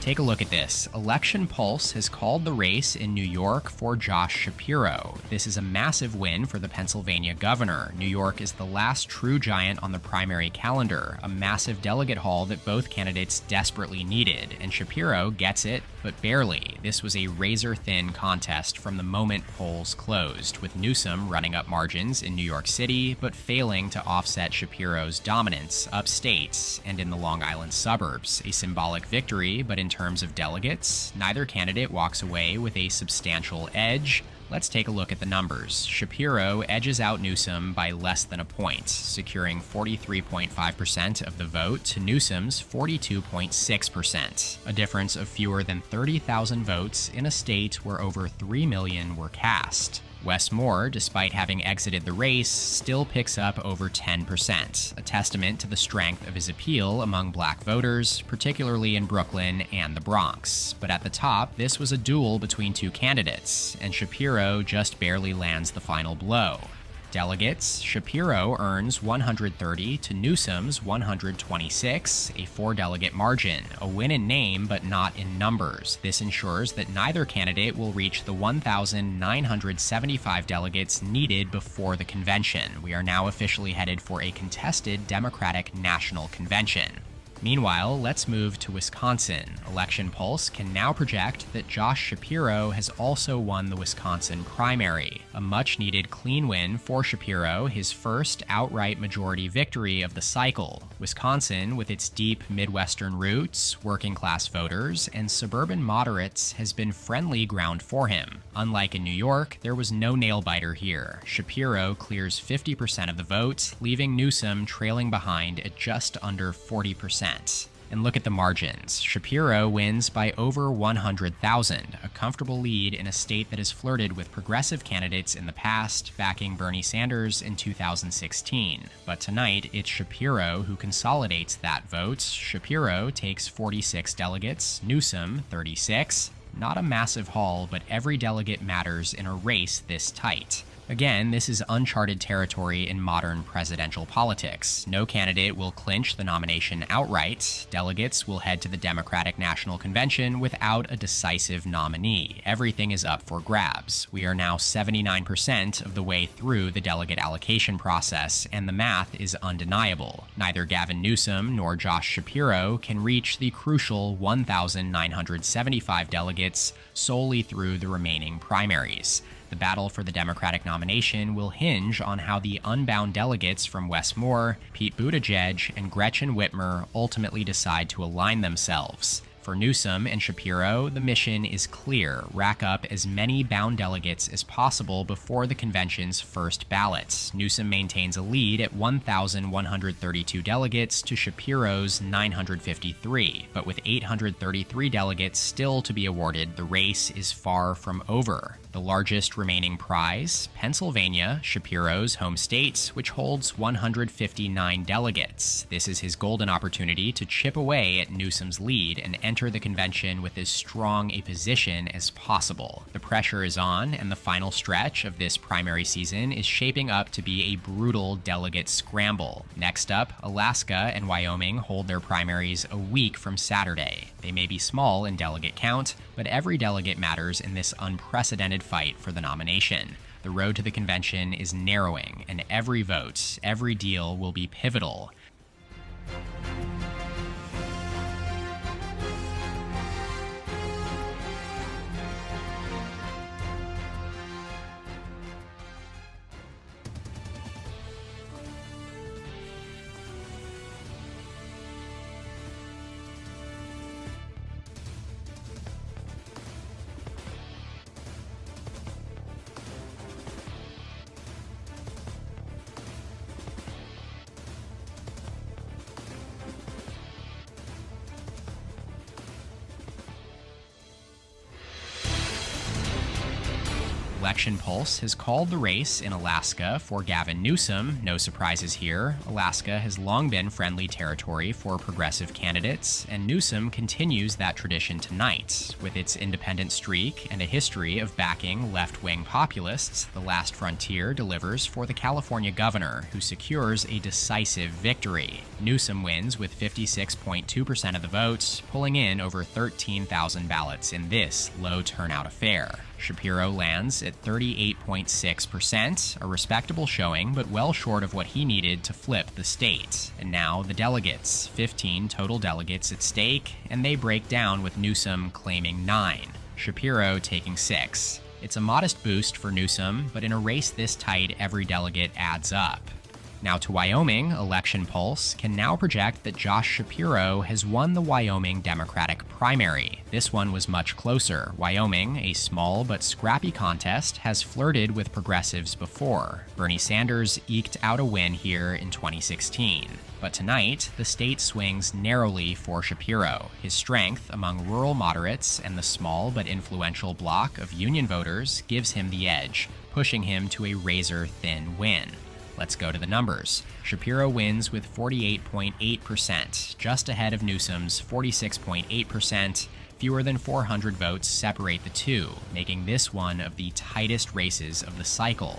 [SPEAKER 1] Take a look at this. Election Pulse has called the race in New York for Josh Shapiro. This is a massive win for the Pennsylvania governor. New York is the last true giant on the primary calendar, a massive delegate haul that both candidates desperately needed, and Shapiro gets it, but barely. This was a razor-thin contest from the moment polls closed, with Newsom running up margins in New York City, but failing to offset Shapiro's dominance upstate and in the Long Island suburbs. A symbolic victory, but in terms of delegates, neither candidate walks away with a substantial edge. Let's take a look at the numbers. Shapiro edges out Newsom by less than a point, securing 43.5% of the vote to Newsom's 42.6%, a difference of fewer than 30,000 votes in a state where over 3 million were cast. Wes Moore, despite having exited the race, still picks up over 10%, a testament to the strength of his appeal among black voters, particularly in Brooklyn and the Bronx. But at the top, this was a duel between two candidates, and Shapiro just barely lands the final blow. Delegates, Shapiro earns 130 to Newsom's 126, a 4-delegate margin, a win in name but not in numbers. This ensures that neither candidate will reach the 1,975 delegates needed before the convention. We are now officially headed for a contested Democratic National Convention. Meanwhile, let's move to Wisconsin. Election Pulse can now project that Josh Shapiro has also won the Wisconsin primary, a much-needed clean win for Shapiro, his first outright majority victory of the cycle. Wisconsin, with its deep Midwestern roots, working-class voters, and suburban moderates, has been friendly ground for him. Unlike in New York, there was no nail-biter here. Shapiro clears 50% of the vote, leaving Newsom trailing behind at just under 40%. And look at the margins. Shapiro wins by over 100,000, a comfortable lead in a state that has flirted with progressive candidates in the past, backing Bernie Sanders in 2016. But tonight, it's Shapiro who consolidates that vote. Shapiro takes 46 delegates, Newsom 36. Not a massive haul, but every delegate matters in a race this tight. Again, this is uncharted territory in modern presidential politics. No candidate will clinch the nomination outright. Delegates will head to the Democratic National Convention without a decisive nominee. Everything is up for grabs. We are now 79% of the way through the delegate allocation process, and the math is undeniable. Neither Gavin Newsom nor Josh Shapiro can reach the crucial 1,975 delegates solely through the remaining primaries. The battle for the Democratic nomination will hinge on how the unbound delegates from Wes Moore, Pete Buttigieg, and Gretchen Whitmer ultimately decide to align themselves. For Newsom and Shapiro, the mission is clear: rack up as many bound delegates as possible before the convention's first ballots. Newsom maintains a lead at 1,132 delegates to Shapiro's 953, but with 833 delegates still to be awarded, the race is far from over. The largest remaining prize, Pennsylvania, Shapiro's home state, which holds 159 delegates. This is his golden opportunity to chip away at Newsom's lead and enter the convention with as strong a position as possible. The pressure is on, and the final stretch of this primary season is shaping up to be a brutal delegate scramble. Next up, Alaska and Wyoming hold their primaries a week from Saturday. They may be small in delegate count, but every delegate matters in this unprecedented fight for the nomination. The road to the convention is narrowing, and every vote, every deal will be pivotal. Election Pulse has called the race in Alaska for Gavin Newsom. No surprises here. Alaska has long been friendly territory for progressive candidates, and Newsom continues that tradition tonight. With its independent streak and a history of backing left-wing populists, the last frontier delivers for the California governor, who secures a decisive victory. Newsom wins with 56.2% of the votes, pulling in over 13,000 ballots in this low-turnout affair. Shapiro lands at 38.6%, a respectable showing, but well short of what he needed to flip the state. And now the delegates, 15 total delegates at stake, and they break down with Newsom claiming 9, Shapiro taking 6. It's a modest boost for Newsom, but in a race this tight, every delegate adds up. Now to Wyoming, Election Pulse can now project that Josh Shapiro has won the Wyoming Democratic primary. This one was much closer. Wyoming, a small but scrappy contest, has flirted with progressives before. Bernie Sanders eked out a win here in 2016. But tonight, the state swings narrowly for Shapiro. His strength among rural moderates and the small but influential bloc of union voters gives him the edge, pushing him to a razor-thin win. Let's go to the numbers. Shapiro wins with 48.8%, just ahead of Newsom's 46.8%. Fewer than 400 votes separate the two, making this one of the tightest races of the cycle.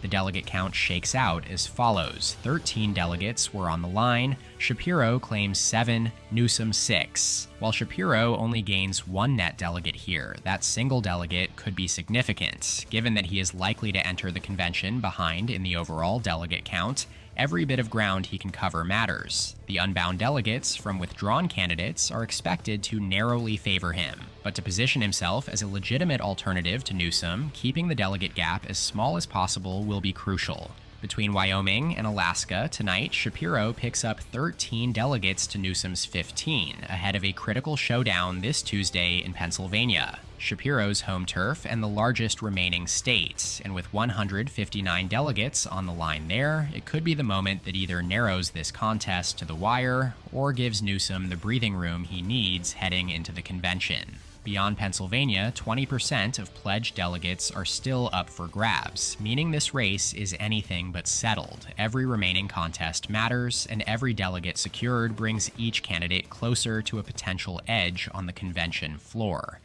[SPEAKER 1] The delegate count shakes out as follows. 13 delegates were on the line. Shapiro claims 7, Newsom 6. While Shapiro only gains 1 net delegate here, that single delegate could be significant. Given that he is likely to enter the convention behind in the overall delegate count, every bit of ground he can cover matters. The unbound delegates from withdrawn candidates are expected to narrowly favor him. But to position himself as a legitimate alternative to Newsom, keeping the delegate gap as small as possible will be crucial. Between Wyoming and Alaska, tonight, Shapiro picks up 13 delegates to Newsom's 15, ahead of a critical showdown this Tuesday in Pennsylvania. Shapiro's home turf and the largest remaining state, and with 159 delegates on the line there, it could be the moment that either narrows this contest to the wire or gives Newsom the breathing room he needs heading into the convention. Beyond Pennsylvania, 20% of pledged delegates are still up for grabs, meaning this race is anything but settled. Every remaining contest matters, and every delegate secured brings each candidate closer to a potential edge on the convention floor.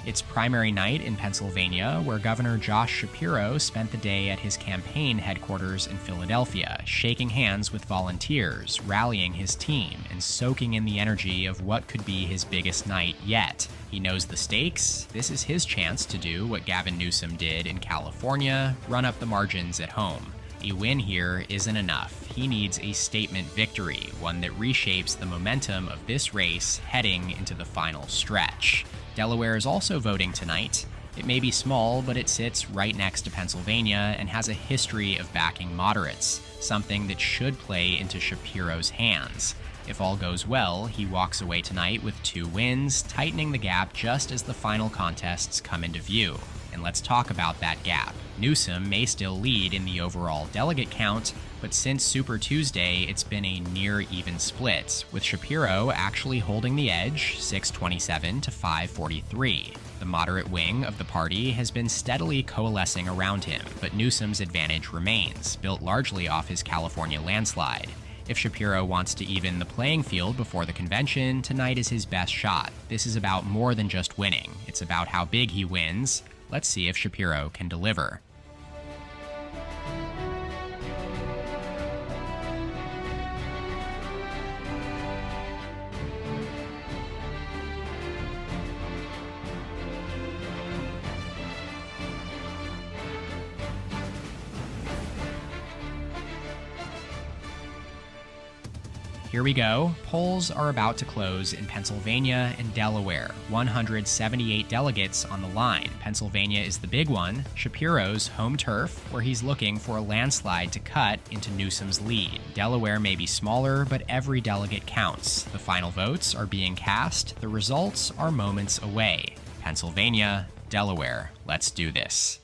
[SPEAKER 1] It's primary night in Pennsylvania, where Governor Josh Shapiro spent the day at his campaign headquarters in Philadelphia, shaking hands with volunteers, rallying his team, and soaking in the energy of what could be his biggest night yet. He knows the stakes. This is his chance to do what Gavin Newsom did in California, run up the margins at home. A win here isn't enough. He needs a statement victory, one that reshapes the momentum of this race heading into the final stretch. Delaware is also voting tonight. It may be small, but it sits right next to Pennsylvania and has a history of backing moderates, something that should play into Shapiro's hands. If all goes well, he walks away tonight with 2 wins, tightening the gap just as the final contests come into view. And let's talk about that gap. Newsom may still lead in the overall delegate count, but since Super Tuesday, it's been a near-even split, with Shapiro actually holding the edge, 627 to 543. The moderate wing of the party has been steadily coalescing around him, but Newsom's advantage remains, built largely off his California landslide. If Shapiro wants to even the playing field before the convention, tonight is his best shot. This is about more than just winning. It's about how big he wins. Let's see if Shapiro can deliver. Here we go. Polls are about to close in Pennsylvania and Delaware. 178 delegates on the line. Pennsylvania is the big one, Shapiro's home turf, where he's looking for a landslide to cut into Newsom's lead. Delaware may be smaller, but every delegate counts. The final votes are being cast. The results are moments away. Pennsylvania, Delaware, let's do this.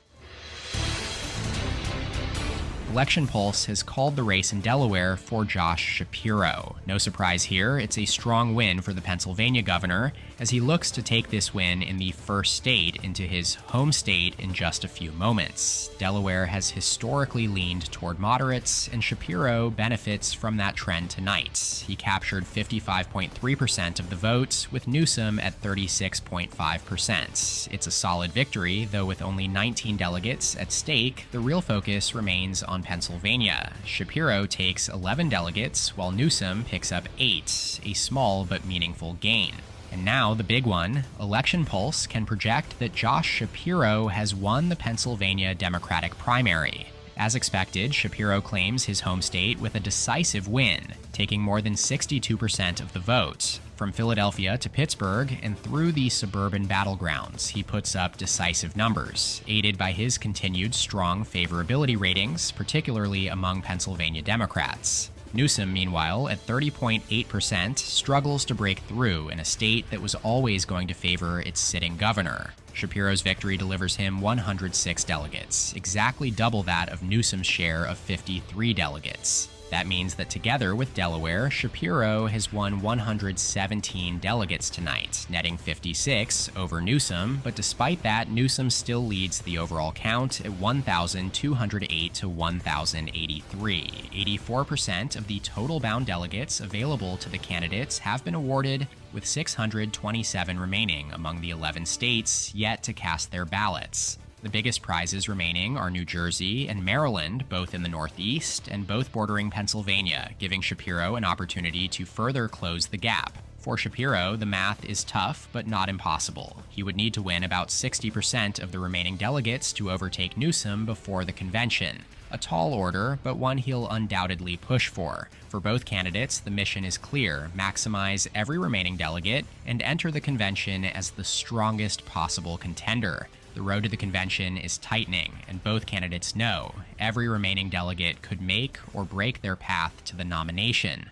[SPEAKER 1] Election Pulse has called the race in Delaware for Josh Shapiro. No surprise here, it's a strong win for the Pennsylvania governor as he looks to take this win in the first state into his home state in just a few moments. Delaware has historically leaned toward moderates, and Shapiro benefits from that trend tonight. He captured 55.3% of the vote, with Newsom at 36.5%. It's a solid victory, though with only 19 delegates at stake, the real focus remains on Pennsylvania. Shapiro takes 11 delegates, while Newsom picks up 8, a small but meaningful gain. And now the big one, Election Pulse can project that Josh Shapiro has won the Pennsylvania Democratic primary. As expected, Shapiro claims his home state with a decisive win, taking more than 62% of the vote. From Philadelphia to Pittsburgh and through the suburban battlegrounds, he puts up decisive numbers, aided by his continued strong favorability ratings, particularly among Pennsylvania Democrats. Newsom, meanwhile, at 30.8%, struggles to break through in a state that was always going to favor its sitting governor. Shapiro's victory delivers him 106 delegates, exactly double that of Newsom's share of 53 delegates. That means that together with Delaware, Shapiro has won 117 delegates tonight, netting 56 over Newsom, but despite that, Newsom still leads the overall count at 1,208 to 1,083. 84% of the total bound delegates available to the candidates have been awarded, with 627 remaining among the 11 states yet to cast their ballots. The biggest prizes remaining are New Jersey and Maryland, both in the Northeast and both bordering Pennsylvania, giving Shapiro an opportunity to further close the gap. For Shapiro, the math is tough, but not impossible. He would need to win about 60% of the remaining delegates to overtake Newsom before the convention. A tall order, but one he'll undoubtedly push for. For both candidates, the mission is clear: maximize every remaining delegate and enter the convention as the strongest possible contender. The road to the convention is tightening, and both candidates know every remaining delegate could make or break their path to the nomination.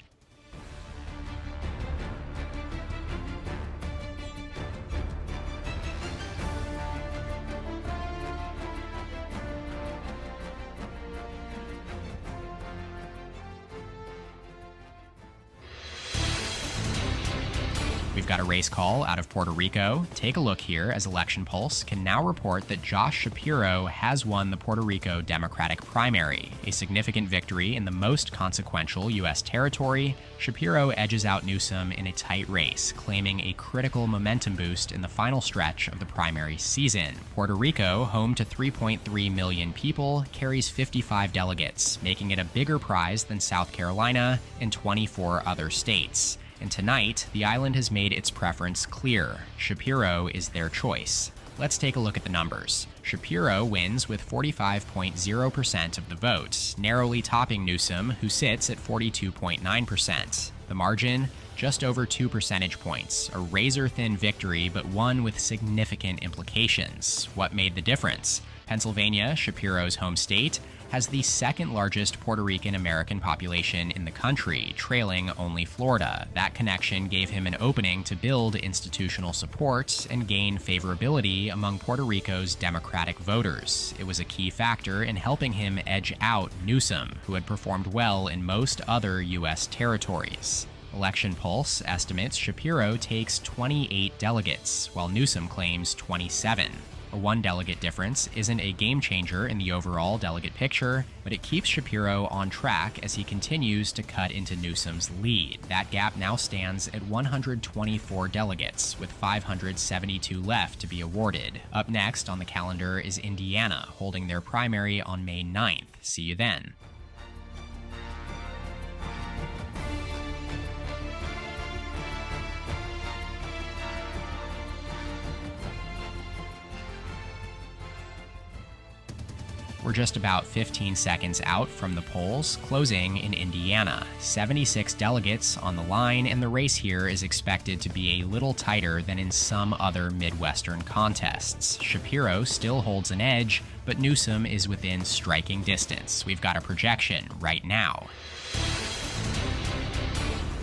[SPEAKER 1] We've got a race call out of Puerto Rico. Take a look here as Election Pulse can now report that Josh Shapiro has won the Puerto Rico Democratic primary, a significant victory in the most consequential U.S. territory. Shapiro edges out Newsom in a tight race, claiming a critical momentum boost in the final stretch of the primary season. Puerto Rico, home to 3.3 million people, carries 55 delegates, making it a bigger prize than South Carolina and 24 other states. And tonight, the island has made its preference clear. Shapiro is their choice. Let's take a look at the numbers. Shapiro wins with 45.0% of the vote, narrowly topping Newsom, who sits at 42.9%. The margin? Just over 2 percentage points, a razor-thin victory, but one with significant implications. What made the difference? Pennsylvania, Shapiro's home state, has the second largest Puerto Rican American population in the country, trailing only Florida. That connection gave him an opening to build institutional support and gain favorability among Puerto Rico's Democratic voters. It was a key factor in helping him edge out Newsom, who had performed well in most other U.S. territories. Election Pulse estimates Shapiro takes 28 delegates, while Newsom claims 27. A one-delegate difference isn't a game-changer in the overall delegate picture, but it keeps Shapiro on track as he continues to cut into Newsom's lead. That gap now stands at 124 delegates, with 572 left to be awarded. Up next on the calendar is Indiana, holding their primary on May 9th. See you then. We're just about 15 seconds out from the polls closing in Indiana. 76 delegates on the line, and the race here is expected to be a little tighter than in some other Midwestern contests. Shapiro still holds an edge, but Newsom is within striking distance. We've got a projection right now.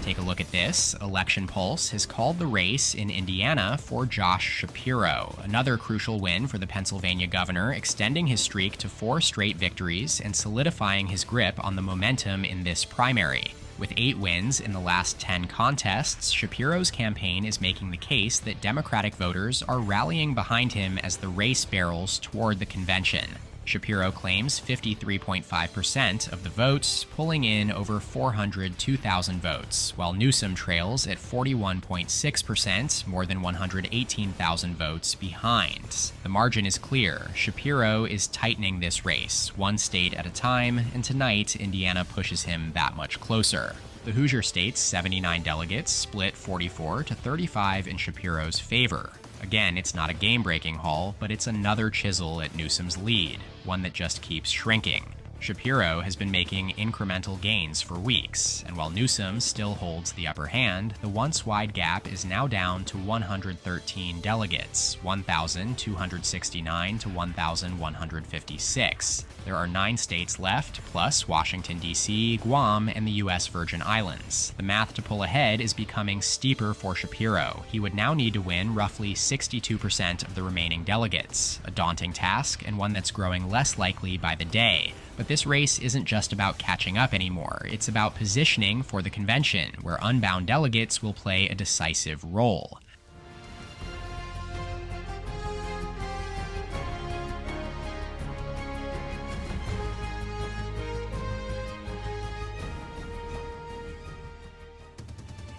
[SPEAKER 1] Take a look at this. Election Pulse has called the race in Indiana for Josh Shapiro, another crucial win for the Pennsylvania governor, extending his streak to 4 straight victories and solidifying his grip on the momentum in this primary. With 8 wins in the last 10 contests, Shapiro's campaign is making the case that Democratic voters are rallying behind him as the race barrels toward the convention. Shapiro claims 53.5% of the votes, pulling in over 402,000 votes, while Newsom trails at 41.6%, more than 118,000 votes behind. The margin is clear. Shapiro is tightening this race, one state at a time, and tonight, Indiana pushes him that much closer. The Hoosier state's 79 delegates split 44 to 35 in Shapiro's favor. Again, it's not a game-breaking haul, but it's another chisel at Newsom's lead, one that just keeps shrinking. Shapiro has been making incremental gains for weeks, and while Newsom still holds the upper hand, the once-wide gap is now down to 113 delegates, 1,269 to 1,156. There are 9 states left, plus Washington, D.C., Guam, and the U.S. Virgin Islands. The math to pull ahead is becoming steeper for Shapiro. He would now need to win roughly 62% of the remaining delegates, a daunting task and one that's growing less likely by the day. But this race isn't just about catching up anymore. It's about positioning for the convention, where unbound delegates will play a decisive role.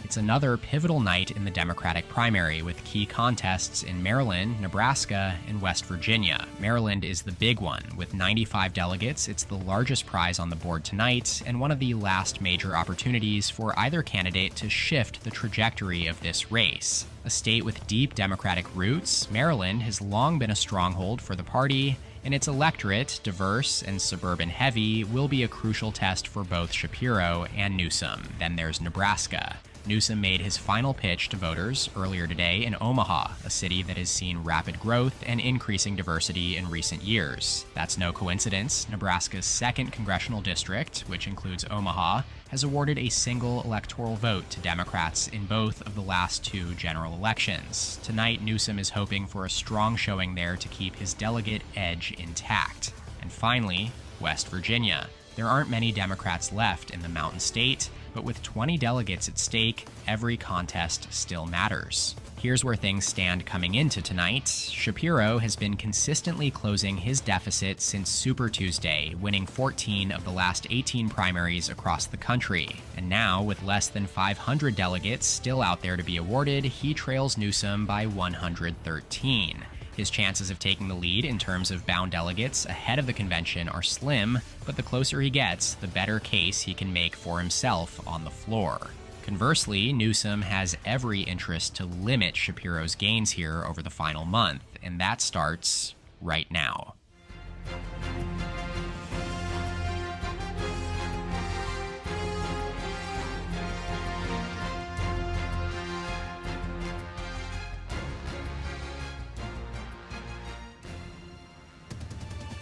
[SPEAKER 1] It's another pivotal night in the Democratic primary with key contests in Maryland, Nebraska, and West Virginia. Maryland is the big one. With 95 delegates, it's the largest prize on the board tonight and one of the last major opportunities for either candidate to shift the trajectory of this race. A state with deep Democratic roots, Maryland has long been a stronghold for the party, and its electorate, diverse and suburban heavy, will be a crucial test for both Shapiro and Newsom. Then there's Nebraska. Newsom made his final pitch to voters earlier today in Omaha, a city that has seen rapid growth and increasing diversity in recent years. That's no coincidence. Nebraska's 2nd congressional district, which includes Omaha, has awarded a single electoral vote to Democrats in both of the last 2 general elections. Tonight, Newsom is hoping for a strong showing there to keep his delegate edge intact. And finally, West Virginia. There aren't many Democrats left in the Mountain State, but with 20 delegates at stake, every contest still matters. Here's where things stand coming into tonight. Shapiro has been consistently closing his deficit since Super Tuesday, winning 14 of the last 18 primaries across the country. And now, with less than 500 delegates still out there to be awarded, he trails Newsom by 113. His chances of taking the lead in terms of bound delegates ahead of the convention are slim, but the closer he gets, the better case he can make for himself on the floor. Conversely, Newsom has every interest to limit Shapiro's gains here over the final month, and that starts right now.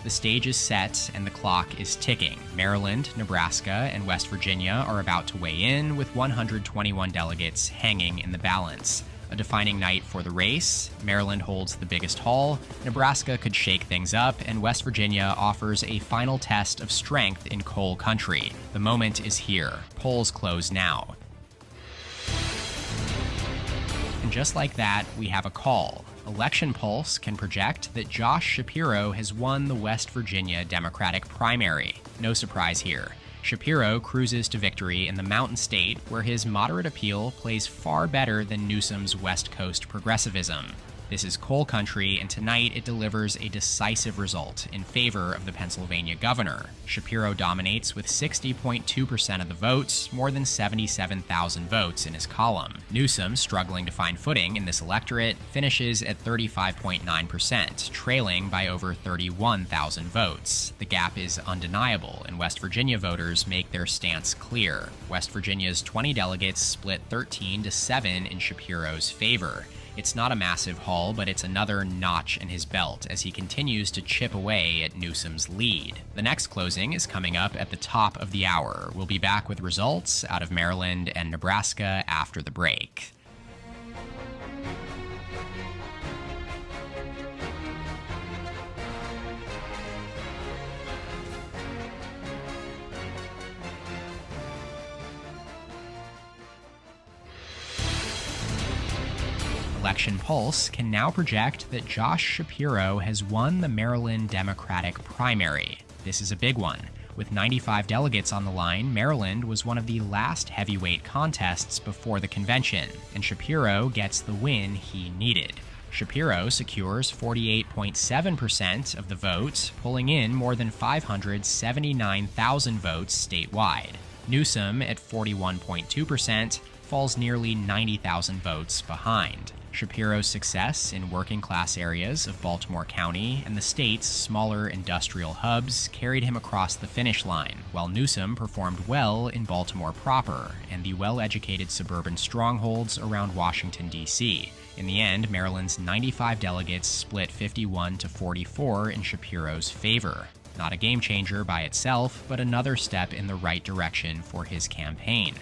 [SPEAKER 1] The stage is set and the clock is ticking. Maryland, Nebraska, and West Virginia are about to weigh in, with 121 delegates hanging in the balance. A defining night for the race. Maryland holds the biggest haul, Nebraska could shake things up, and West Virginia offers a final test of strength in coal country. The moment is here. Polls close now. And just like that, we have a call. Election Pulse can project that Josh Shapiro has won the West Virginia Democratic primary. No surprise here. Shapiro cruises to victory in the Mountain State, where his moderate appeal plays far better than Newsom's West Coast progressivism. This is coal country, and tonight it delivers a decisive result in favor of the Pennsylvania governor. Shapiro dominates with 60.2% of the votes, more than 77,000 votes in his column. Newsom, struggling to find footing in this electorate, finishes at 35.9%, trailing by over 31,000 votes. The gap is undeniable, and West Virginia voters make their stance clear. West Virginia's 20 delegates split 13-7 in Shapiro's favor. It's not a massive haul, but it's another notch in his belt as he continues to chip away at Newsom's lead. The next closing is coming up at the top of the hour. We'll be back with results out of Maryland and Nebraska after the break. Election Pulse can now project that Josh Shapiro has won the Maryland Democratic primary. This is a big one. With 95 delegates on the line, Maryland was one of the last heavyweight contests before the convention, and Shapiro gets the win he needed. Shapiro secures 48.7% of the vote, pulling in more than 579,000 votes statewide. Newsom, at 41.2%, falls nearly 90,000 votes behind. Shapiro's success in working-class areas of Baltimore County and the state's smaller industrial hubs carried him across the finish line, while Newsom performed well in Baltimore proper and the well-educated suburban strongholds around Washington, D.C. In the end, Maryland's 95 delegates split 51-44 in Shapiro's favor. Not a game-changer by itself, but another step in the right direction for his campaign.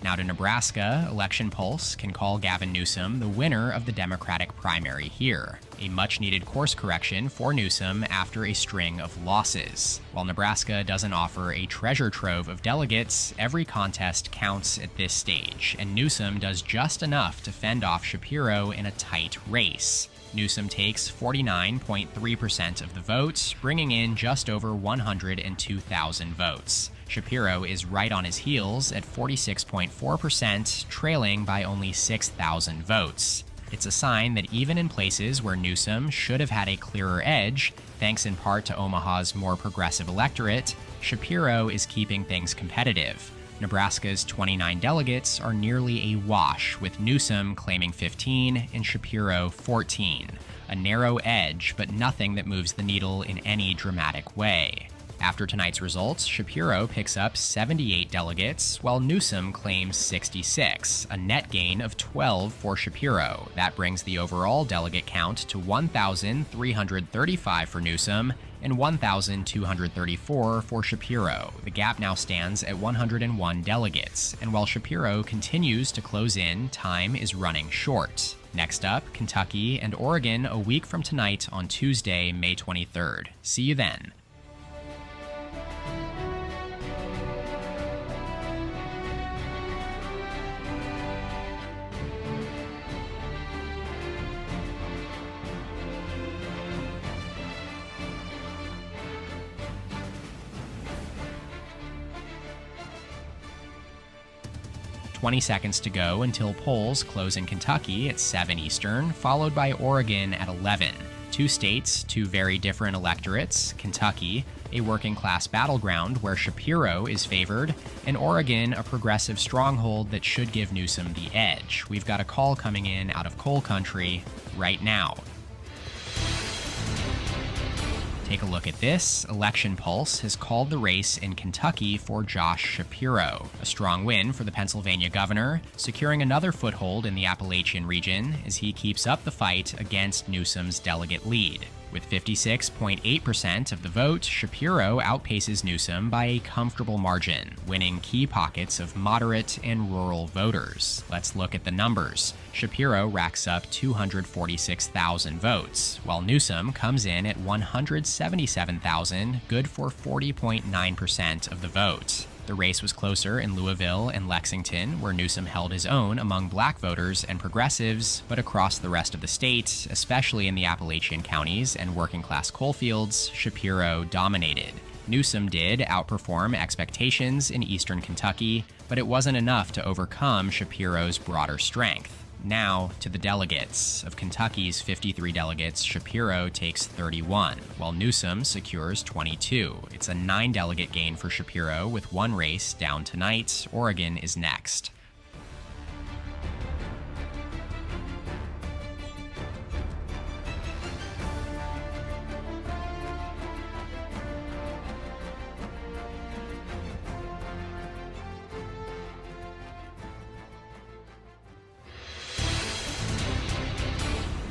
[SPEAKER 1] Now to Nebraska, Election Pulse can call Gavin Newsom the winner of the Democratic primary here, a much-needed course correction for Newsom after a string of losses. While Nebraska doesn't offer a treasure trove of delegates, every contest counts at this stage, and Newsom does just enough to fend off Shapiro in a tight race. Newsom takes 49.3% of the vote, bringing in just over 102,000 votes. Shapiro is right on his heels at 46.4%, trailing by only 6,000 votes. It's a sign that even in places where Newsom should have had a clearer edge, thanks in part to Omaha's more progressive electorate, Shapiro is keeping things competitive. Nebraska's 29 delegates are nearly a wash, with Newsom claiming 15 and Shapiro 14. A narrow edge, but nothing that moves the needle in any dramatic way. After tonight's results, Shapiro picks up 78 delegates, while Newsom claims 66, a net gain of 12 for Shapiro. That brings the overall delegate count to 1,335 for Newsom and 1,234 for Shapiro. The gap now stands at 101 delegates, and while Shapiro continues to close in, time is running short. Next up, Kentucky and Oregon a week from tonight on Tuesday, May 23rd. See you then. 20 seconds to go until polls close in Kentucky at 7 Eastern, followed by Oregon at 11. Two states, two very different electorates: Kentucky, a working-class battleground where Shapiro is favored, and Oregon, a progressive stronghold that should give Newsom the edge. We've got a call coming in out of coal country right now. Take a look at this. Election Pulse has called the race in Kentucky for Josh Shapiro. A strong win for the Pennsylvania governor, securing another foothold in the Appalachian region as he keeps up the fight against Newsom's delegate lead. With 56.8% of the vote, Shapiro outpaces Newsom by a comfortable margin, winning key pockets of moderate and rural voters. Let's look at the numbers. Shapiro racks up 246,000 votes, while Newsom comes in at 177,000, good for 40.9% of the vote. The race was closer in Louisville and Lexington, where Newsom held his own among black voters and progressives, but across the rest of the state, especially in the Appalachian counties and working-class coalfields, Shapiro dominated. Newsom did outperform expectations in eastern Kentucky, but it wasn't enough to overcome Shapiro's broader strength. Now to the delegates. Of Kentucky's 53 delegates, Shapiro takes 31, while Newsom secures 22. It's a 9-delegate gain for Shapiro, with one race down tonight. Oregon is next.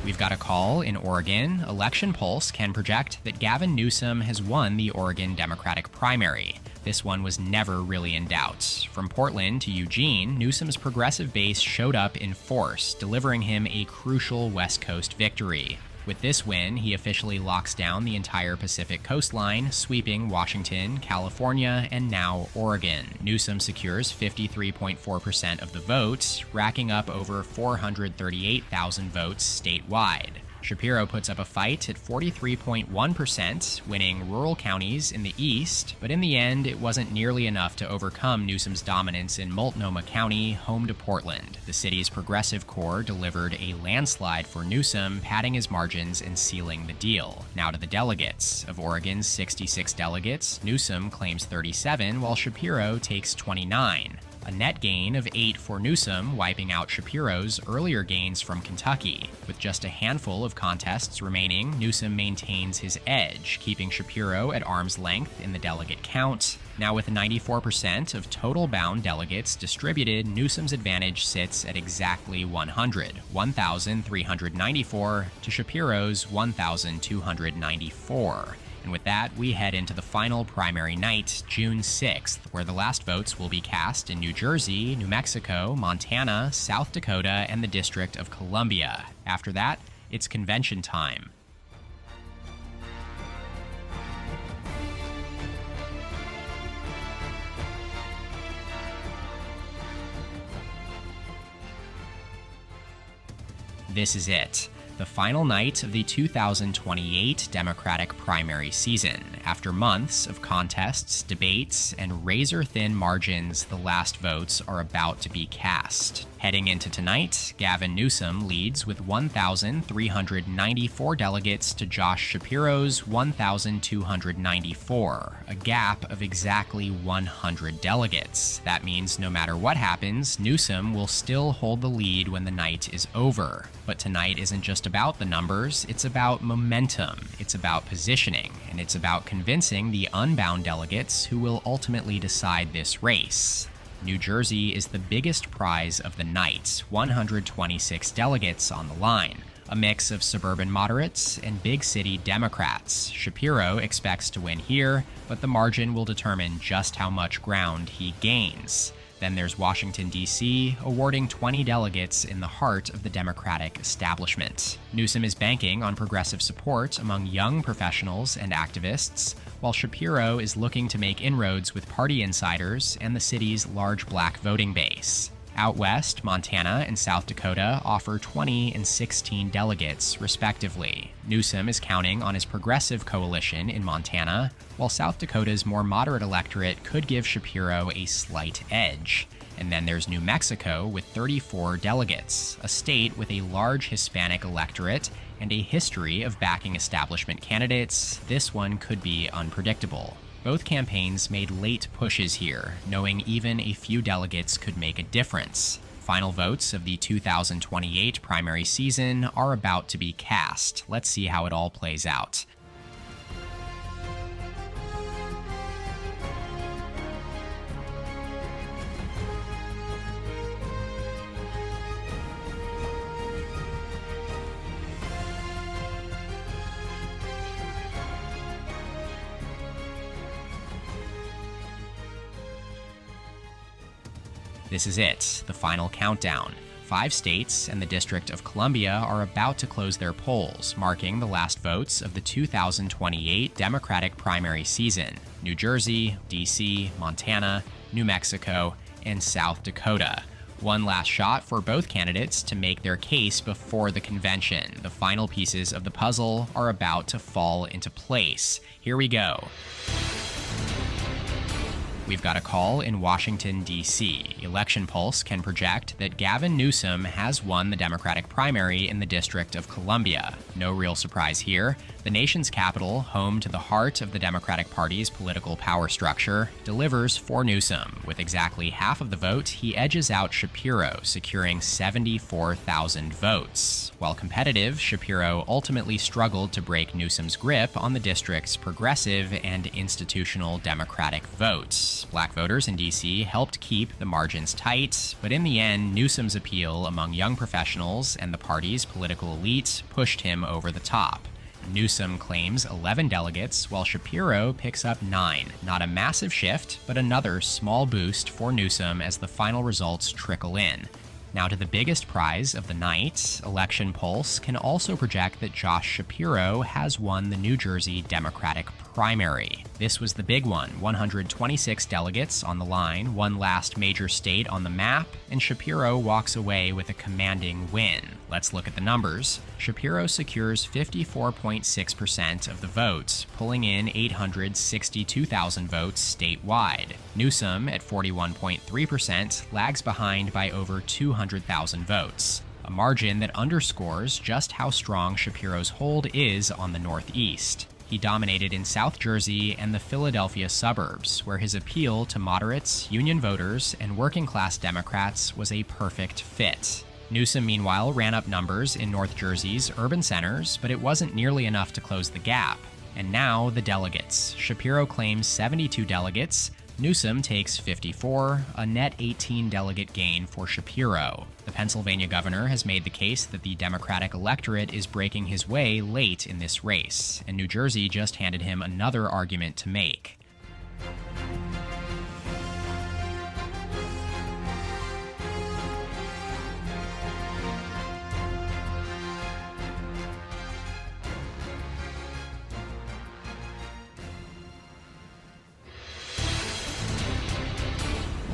[SPEAKER 1] We've got a call in Oregon. Election Pulse can project that Gavin Newsom has won the Oregon Democratic primary. This one was never really in doubt. From Portland to Eugene, Newsom's progressive base showed up in force, delivering him a crucial West Coast victory. With this win, he officially locks down the entire Pacific coastline, sweeping Washington, California, and now Oregon. Newsom secures 53.4% of the vote, racking up over 438,000 votes statewide. Shapiro puts up a fight at 43.1%, winning rural counties in the east, but in the end, it wasn't nearly enough to overcome Newsom's dominance in Multnomah County, home to Portland. The city's progressive core delivered a landslide for Newsom, padding his margins and sealing the deal. Now to the delegates. Of Oregon's 66 delegates, Newsom claims 37, while Shapiro takes 29. A net gain of 8 for Newsom, wiping out Shapiro's earlier gains from Kentucky. With just a handful of contests remaining, Newsom maintains his edge, keeping Shapiro at arm's length in the delegate count. Now with 94% of total bound delegates distributed, Newsom's advantage sits at exactly 1,394 to Shapiro's 1,294. And with that, we head into the final primary night, June 6th, where the last votes will be cast in New Jersey, New Mexico, Montana, South Dakota, and the District of Columbia. After that, it's convention time. This is it. The final night of the 2028 Democratic primary season. After months of contests, debates, and razor-thin margins, the last votes are about to be cast. Heading into tonight, Gavin Newsom leads with 1,394 delegates to Josh Shapiro's 1,294, a gap of exactly 100 delegates. That means no matter what happens, Newsom will still hold the lead when the night is over. But tonight isn't just about the numbers, it's about momentum, it's about positioning, and it's about convincing the unbound delegates who will ultimately decide this race. New Jersey is the biggest prize of the night, 126 delegates on the line, a mix of suburban moderates and big city Democrats. Shapiro expects to win here, but the margin will determine just how much ground he gains. Then there's Washington, D.C., awarding 20 delegates in the heart of the Democratic establishment. Newsom is banking on progressive support among young professionals and activists, while Shapiro is looking to make inroads with party insiders and the city's large black voting base. Out west, Montana and South Dakota offer 20 and 16 delegates, respectively. Newsom is counting on his progressive coalition in Montana, while South Dakota's more moderate electorate could give Shapiro a slight edge. And then there's New Mexico with 34 delegates, a state with a large Hispanic electorate and a history of backing establishment candidates. This one could be unpredictable. Both campaigns made late pushes here, knowing even a few delegates could make a difference. Final votes of the 2028 primary season are about to be cast. Let's see how it all plays out. This is it, the final countdown. 5 states and the District of Columbia are about to close their polls, marking the last votes of the 2028 Democratic primary season. New Jersey, D.C., Montana, New Mexico, and South Dakota. One last shot for both candidates to make their case before the convention. The final pieces of the puzzle are about to fall into place. Here we go. We've got a call in Washington, D.C. Election Pulse can project that Gavin Newsom has won the Democratic primary in the District of Columbia. No real surprise here. The nation's capital, home to the heart of the Democratic Party's political power structure, delivers for Newsom. With exactly half of the vote, he edges out Shapiro, securing 74,000 votes. While competitive, Shapiro ultimately struggled to break Newsom's grip on the district's progressive and institutional Democratic votes. Black voters in D.C. helped keep the margins tight, but in the end, Newsom's appeal among young professionals and the party's political elite pushed him over the top. Newsom claims 11 delegates, while Shapiro picks up 9. Not a massive shift, but another small boost for Newsom as the final results trickle in. Now to the biggest prize of the night, Election Pulse can also project that Josh Shapiro has won the New Jersey Democratic primary. This was the big one, 126 delegates on the line, one last major state on the map, and Shapiro walks away with a commanding win. Let's look at the numbers. Shapiro secures 54.6% of the votes, pulling in 862,000 votes statewide. Newsom, at 41.3%, lags behind by over 200,000 votes, a margin that underscores just how strong Shapiro's hold is on the Northeast. He dominated in South Jersey and the Philadelphia suburbs, where his appeal to moderates, union voters, and working-class Democrats was a perfect fit. Newsom, meanwhile, ran up numbers in North Jersey's urban centers, but it wasn't nearly enough to close the gap. And now, the delegates. Shapiro claims 72 delegates. Newsom takes 54, a net 18-delegate gain for Shapiro. The Pennsylvania governor has made the case that the Democratic electorate is breaking his way late in this race, and New Jersey just handed him another argument to make.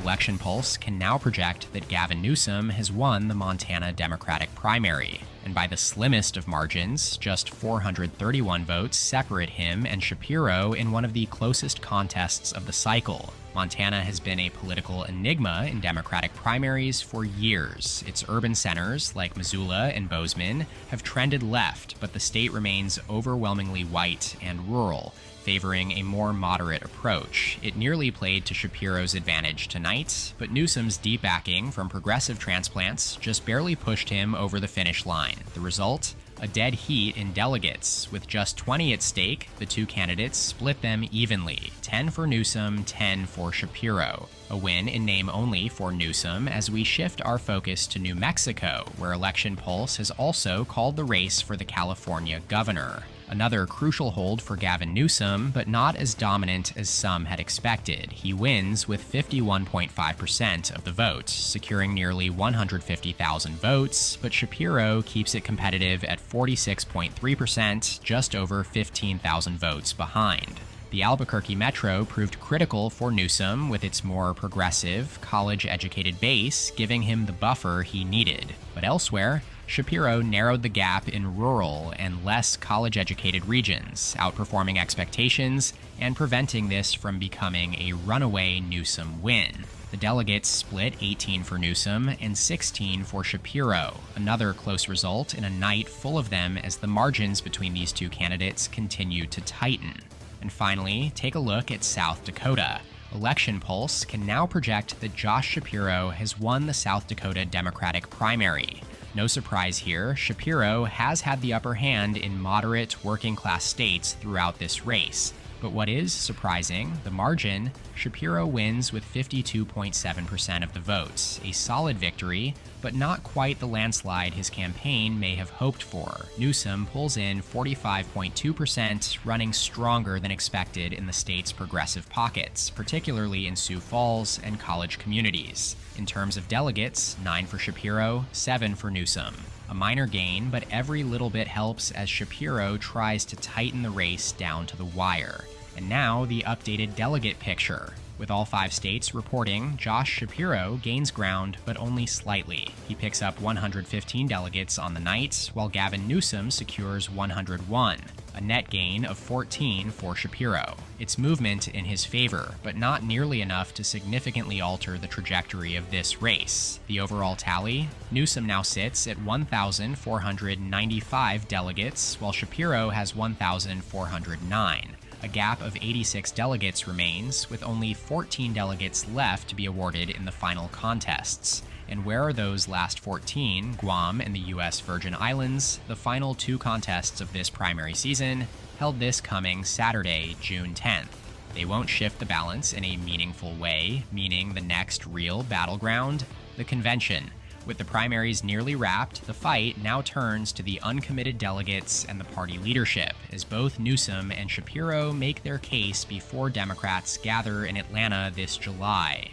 [SPEAKER 1] Election Pulse can now project that Gavin Newsom has won the Montana Democratic primary, and by the slimmest of margins, just 431 votes separate him and Shapiro in one of the closest contests of the cycle. Montana has been a political enigma in Democratic primaries for years. Its urban centers, like Missoula and Bozeman, have trended left, but the state remains overwhelmingly white and rural, favoring a more moderate approach. It nearly played to Shapiro's advantage tonight, but Newsom's deep backing from progressive transplants just barely pushed him over the finish line. The result? A dead heat in delegates. With just 20 at stake, the two candidates split them evenly, 10 for Newsom, 10 for Shapiro. A win in name only for Newsom as we shift our focus to New Mexico, where Election Pulse has also called the race for the California governor. Another crucial hold for Gavin Newsom, but not as dominant as some had expected. He wins with 51.5% of the vote, securing nearly 150,000 votes, but Shapiro keeps it competitive at 46.3%, just over 15,000 votes behind. The Albuquerque Metro proved critical for Newsom with its more progressive, college-educated base, giving him the buffer he needed. But elsewhere, Shapiro narrowed the gap in rural and less college-educated regions, outperforming expectations and preventing this from becoming a runaway Newsom win. The delegates split 18 for Newsom and 16 for Shapiro, another close result in a night full of them as the margins between these two candidates continue to tighten. And finally, take a look at South Dakota. Election Pulse can now project that Josh Shapiro has won the South Dakota Democratic primary. No surprise here, Shapiro has had the upper hand in moderate, working-class states throughout this race. But what is surprising, the margin, Shapiro wins with 52.7% of the votes, a solid victory, but not quite the landslide his campaign may have hoped for. Newsom pulls in 45.2%, running stronger than expected in the state's progressive pockets, particularly in Sioux Falls and college communities. In terms of delegates, 9 for Shapiro, 7 for Newsom. A minor gain, but every little bit helps as Shapiro tries to tighten the race down to the wire. And now the updated delegate picture. With all 5 states reporting, Josh Shapiro gains ground, but only slightly. He picks up 115 delegates on the night, while Gavin Newsom secures 101. a net gain of 14 for Shapiro. It's movement in his favor, but not nearly enough to significantly alter the trajectory of this race. The overall tally? Newsom now sits at 1,495 delegates, while Shapiro has 1,409. A gap of 86 delegates remains, with only 14 delegates left to be awarded in the final contests. And where are those last 14, Guam and the U.S. Virgin Islands, the final two contests of this primary season, held this coming Saturday, June 10th? They won't shift the balance in a meaningful way, meaning the next real battleground, the convention. With the primaries nearly wrapped, the fight now turns to the uncommitted delegates and the party leadership, as both Newsom and Shapiro make their case before Democrats gather in Atlanta this July.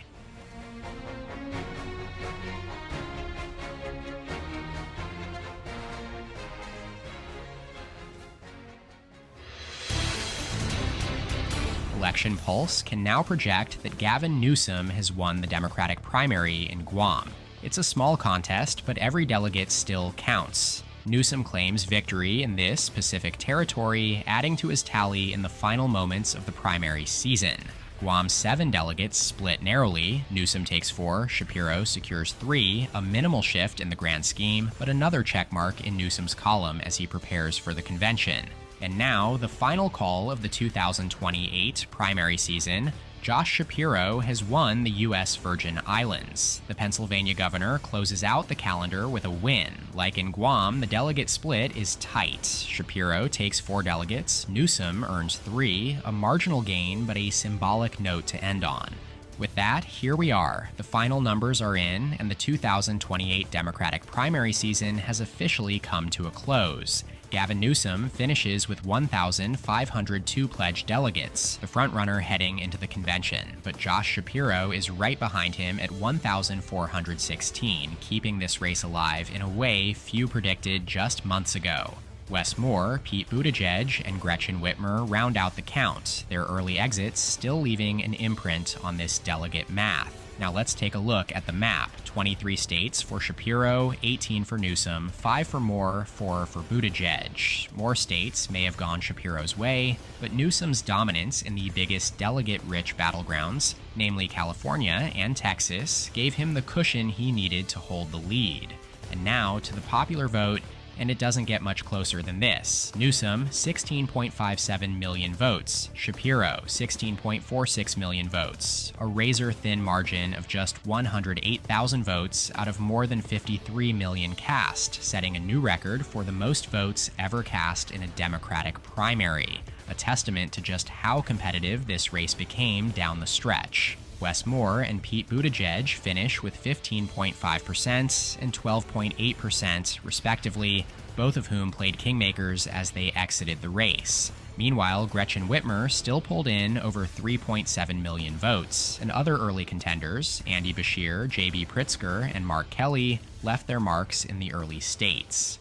[SPEAKER 1] Election Pulse can now project that Gavin Newsom has won the Democratic primary in Guam. It's a small contest, but every delegate still counts. Newsom claims victory in this Pacific territory, adding to his tally in the final moments of the primary season. Guam's 7 delegates split narrowly. Newsom takes 4, Shapiro secures 3, a minimal shift in the grand scheme, but another checkmark in Newsom's column as he prepares for the convention. And now, the final call of the 2028 primary season. Josh Shapiro has won the U.S. Virgin Islands. The Pennsylvania governor closes out the calendar with a win. Like in Guam, the delegate split is tight. Shapiro takes 4 delegates, Newsom earns 3, a marginal gain but a symbolic note to end on. With that, here we are. The final numbers are in, and the 2028 Democratic primary season has officially come to a close. Gavin Newsom finishes with 1,502 pledged delegates, the frontrunner heading into the convention, but Josh Shapiro is right behind him at 1,416, keeping this race alive in a way few predicted just months ago. Wes Moore, Pete Buttigieg, and Gretchen Whitmer round out the count, their early exits still leaving an imprint on this delegate math. Now let's take a look at the map. 23 states for Shapiro, 18 for Newsom, 5 for Moore, 4 for Buttigieg. More states may have gone Shapiro's way, but Newsom's dominance in the biggest delegate-rich battlegrounds, namely California and Texas, gave him the cushion he needed to hold the lead. And now to the popular vote, and it doesn't get much closer than this. Newsom, 16.57 million votes. Shapiro, 16.46 million votes. A razor-thin margin of just 108,000 votes out of more than 53 million cast, setting a new record for the most votes ever cast in a Democratic primary. A testament to just how competitive this race became down the stretch. Wes Moore and Pete Buttigieg finish with 15.5% and 12.8% respectively, both of whom played kingmakers as they exited the race. Meanwhile, Gretchen Whitmer still pulled in over 3.7 million votes, and other early contenders, Andy Beshear, J.B. Pritzker, and Mark Kelly, left their marks in the early states.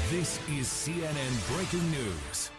[SPEAKER 2] This is CNN Breaking News.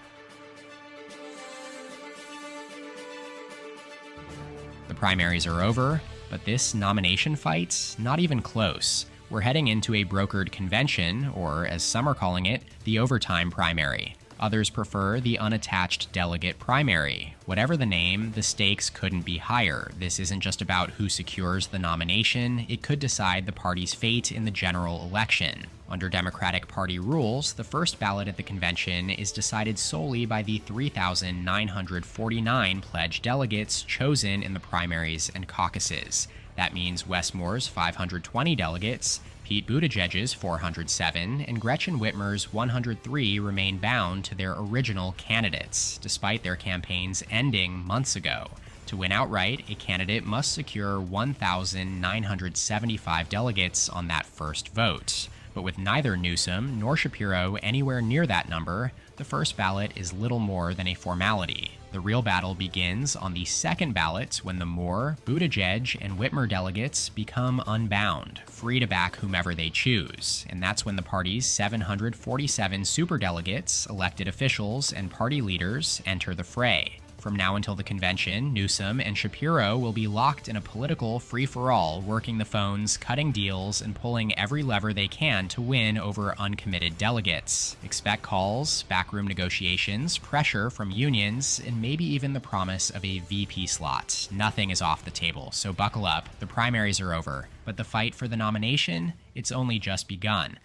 [SPEAKER 1] The primaries are over, but this nomination fight's not even close. We're heading into a brokered convention, or as some are calling it, the overtime primary. Others prefer the unattached delegate primary. Whatever the name, the stakes couldn't be higher. This isn't just about who secures the nomination, it could decide the party's fate in the general election. Under Democratic Party rules, the first ballot at the convention is decided solely by the 3,949 pledged delegates chosen in the primaries and caucuses. That means Wes Moore's 520 delegates, Pete Buttigieg's 407, and Gretchen Whitmer's 103 remain bound to their original candidates, despite their campaigns ending months ago. To win outright, a candidate must secure 1,975 delegates on that first vote. But with neither Newsom nor Shapiro anywhere near that number, the first ballot is little more than a formality. The real battle begins on the second ballot when the Moore, Buttigieg, and Whitmer delegates become unbound, free to back whomever they choose. And that's when the party's 747 superdelegates, elected officials, and party leaders enter the fray. From now until the convention, Newsom and Shapiro will be locked in a political free-for-all, working the phones, cutting deals, and pulling every lever they can to win over uncommitted delegates. Expect calls, backroom negotiations, pressure from unions, and maybe even the promise of a VP slot. Nothing is off the table, so buckle up. The primaries are over. But the fight for the nomination? It's only just begun.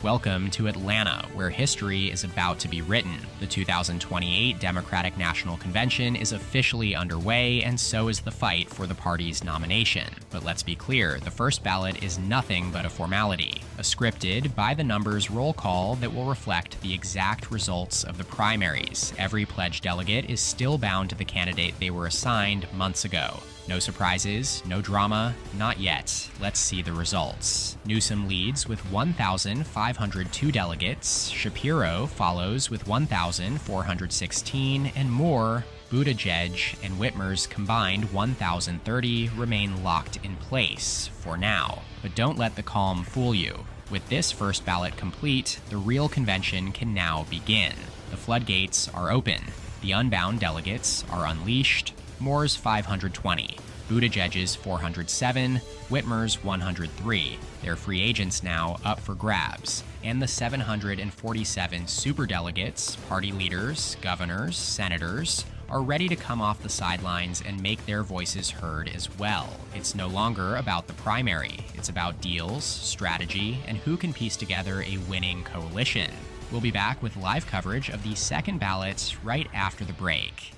[SPEAKER 1] Welcome to Atlanta, where history is about to be written. The 2028 Democratic National Convention is officially underway, and so is the fight for the party's nomination. But let's be clear, the first ballot is nothing but a formality, a scripted, by-the-numbers roll call that will reflect the exact results of the primaries. Every pledged delegate is still bound to the candidate they were assigned months ago. No surprises, no drama, not yet. Let's see the results. Newsom leads with 1,502 delegates, Shapiro follows with 1,416, and Moore, Buttigieg, and Whitmer's combined 1,030 remain locked in place for now. But don't let the calm fool you. With this first ballot complete, the real convention can now begin. The floodgates are open. The unbound delegates are unleashed. Moore's 520, Buttigieg's 407, Whitmer's 103. They're free agents now up for grabs. And the 747 superdelegates, party leaders, governors, senators, are ready to come off the sidelines and make their voices heard as well. It's no longer about the primary. It's about deals, strategy, and who can piece together a winning coalition. We'll be back with live coverage of the second ballot right after the break.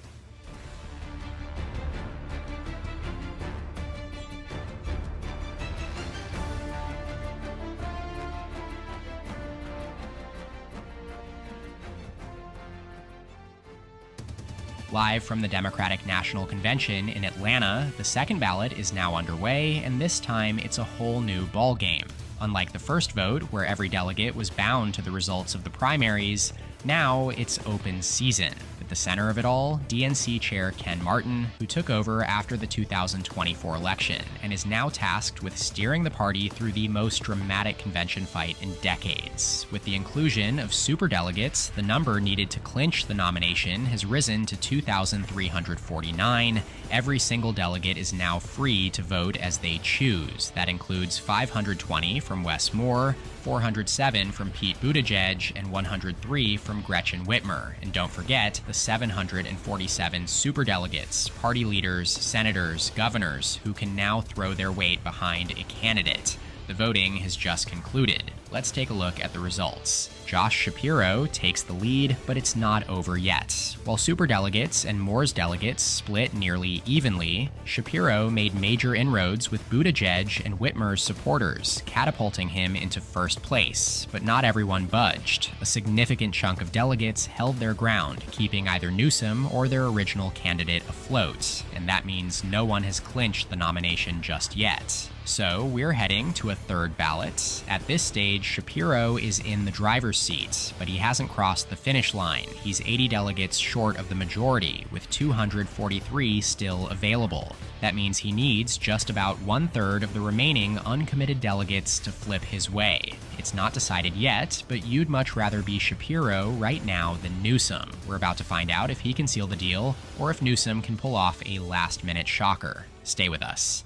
[SPEAKER 1] Live from the Democratic National Convention in Atlanta, the second ballot is now underway, and this time it's a whole new ballgame. Unlike the first vote, where every delegate was bound to the results of the primaries, now it's open season. At the center of it all, DNC Chair Ken Martin, who took over after the 2024 election and is now tasked with steering the party through the most dramatic convention fight in decades. With the inclusion of superdelegates, the number needed to clinch the nomination has risen to 2,349. Every single delegate is now free to vote as they choose. That includes 520 from Wes Moore, 407 from Pete Buttigieg, and 103 from Gretchen Whitmer. And don't forget the 747 superdelegates, party leaders, senators, governors, who can now throw their weight behind a candidate. The voting has just concluded. Let's take a look at the results. Josh Shapiro takes the lead, but it's not over yet. While superdelegates and Moore's delegates split nearly evenly, Shapiro made major inroads with Buttigieg and Whitmer's supporters, catapulting him into first place. But not everyone budged. A significant chunk of delegates held their ground, keeping either Newsom or their original candidate afloat. And that means no one has clinched the nomination just yet. So we're heading to a third ballot. At this stage, Shapiro is in the driver's seat, but he hasn't crossed the finish line. He's 80 delegates short of the majority, with 243 still available. That means he needs just about 1/3 of the remaining uncommitted delegates to flip his way. It's not decided yet, but you'd much rather be Shapiro right now than Newsom. We're about to find out if he can seal the deal, or if Newsom can pull off a last-minute shocker. Stay with us.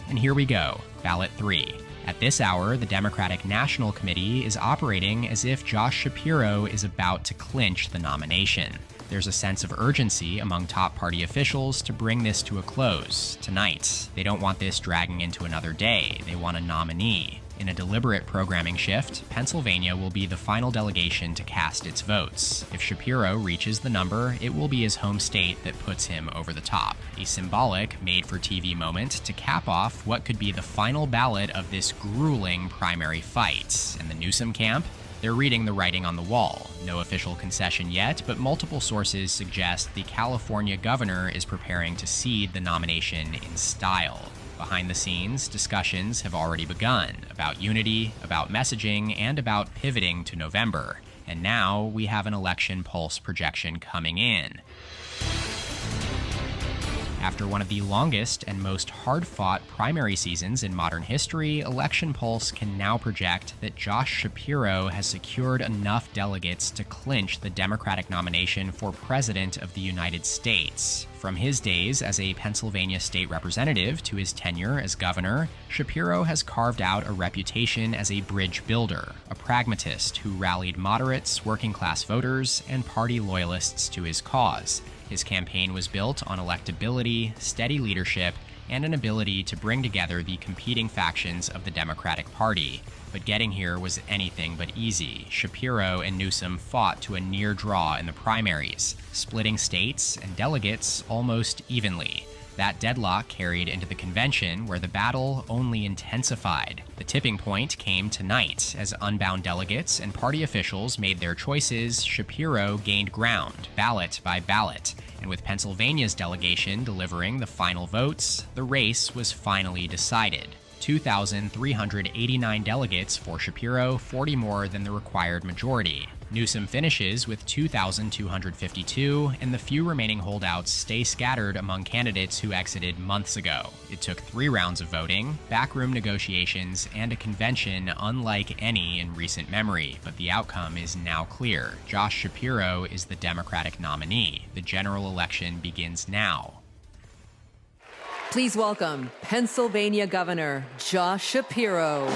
[SPEAKER 1] And here we go, Ballot 3. At this hour, the Democratic National Committee is operating as if Josh Shapiro is about to clinch the nomination. There's a sense of urgency among top party officials to bring this to a close tonight. They don't want this dragging into another day. They want a nominee. In a deliberate programming shift, Pennsylvania will be the final delegation to cast its votes. If Shapiro reaches the number, it will be his home state that puts him over the top. A symbolic, made-for-TV moment to cap off what could be the final ballot of this grueling primary fight. And the Newsom camp? They're reading the writing on the wall. No official concession yet, but multiple sources suggest the California governor is preparing to cede the nomination in style. Behind the scenes, discussions have already begun about unity, about messaging, and about pivoting to November. And now we have an election pulse projection coming in. After one of the longest and most hard-fought primary seasons in modern history, Election Pulse can now project that Josh Shapiro has secured enough delegates to clinch the Democratic nomination for President of the United States. From his days as a Pennsylvania state representative to his tenure as governor, Shapiro has carved out a reputation as a bridge builder, a pragmatist who rallied moderates, working-class voters, and party loyalists to his cause. His campaign was built on electability, steady leadership, and an ability to bring together the competing factions of the Democratic Party. But getting here was anything but easy. Shapiro and Newsom fought to a near draw in the primaries, splitting states and delegates almost evenly. That deadlock carried into the convention, where the battle only intensified. The tipping point came tonight. As unbound delegates and party officials made their choices, Shapiro gained ground, ballot by ballot. And with Pennsylvania's delegation delivering the final votes, the race was finally decided. 2,389 delegates for Shapiro, 40 more than the required majority. Newsom finishes with 2,252, and the few remaining holdouts stay scattered among candidates who exited months ago. It took 3 rounds of voting, backroom negotiations, and a convention unlike any in recent memory, but the outcome is now clear. Josh Shapiro is the Democratic nominee. The general election begins now.
[SPEAKER 3] Please welcome Pennsylvania Governor Josh Shapiro.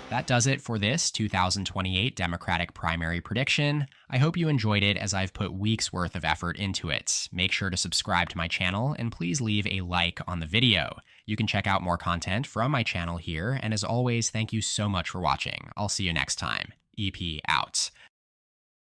[SPEAKER 1] That does it for this 2028 Democratic primary prediction. I hope you enjoyed it, as I've put weeks worth of effort into it. Make sure to subscribe to my channel and please leave a like on the video. You can check out more content from my channel here, and as always, thank you so much for watching. I'll see you next time. EP out.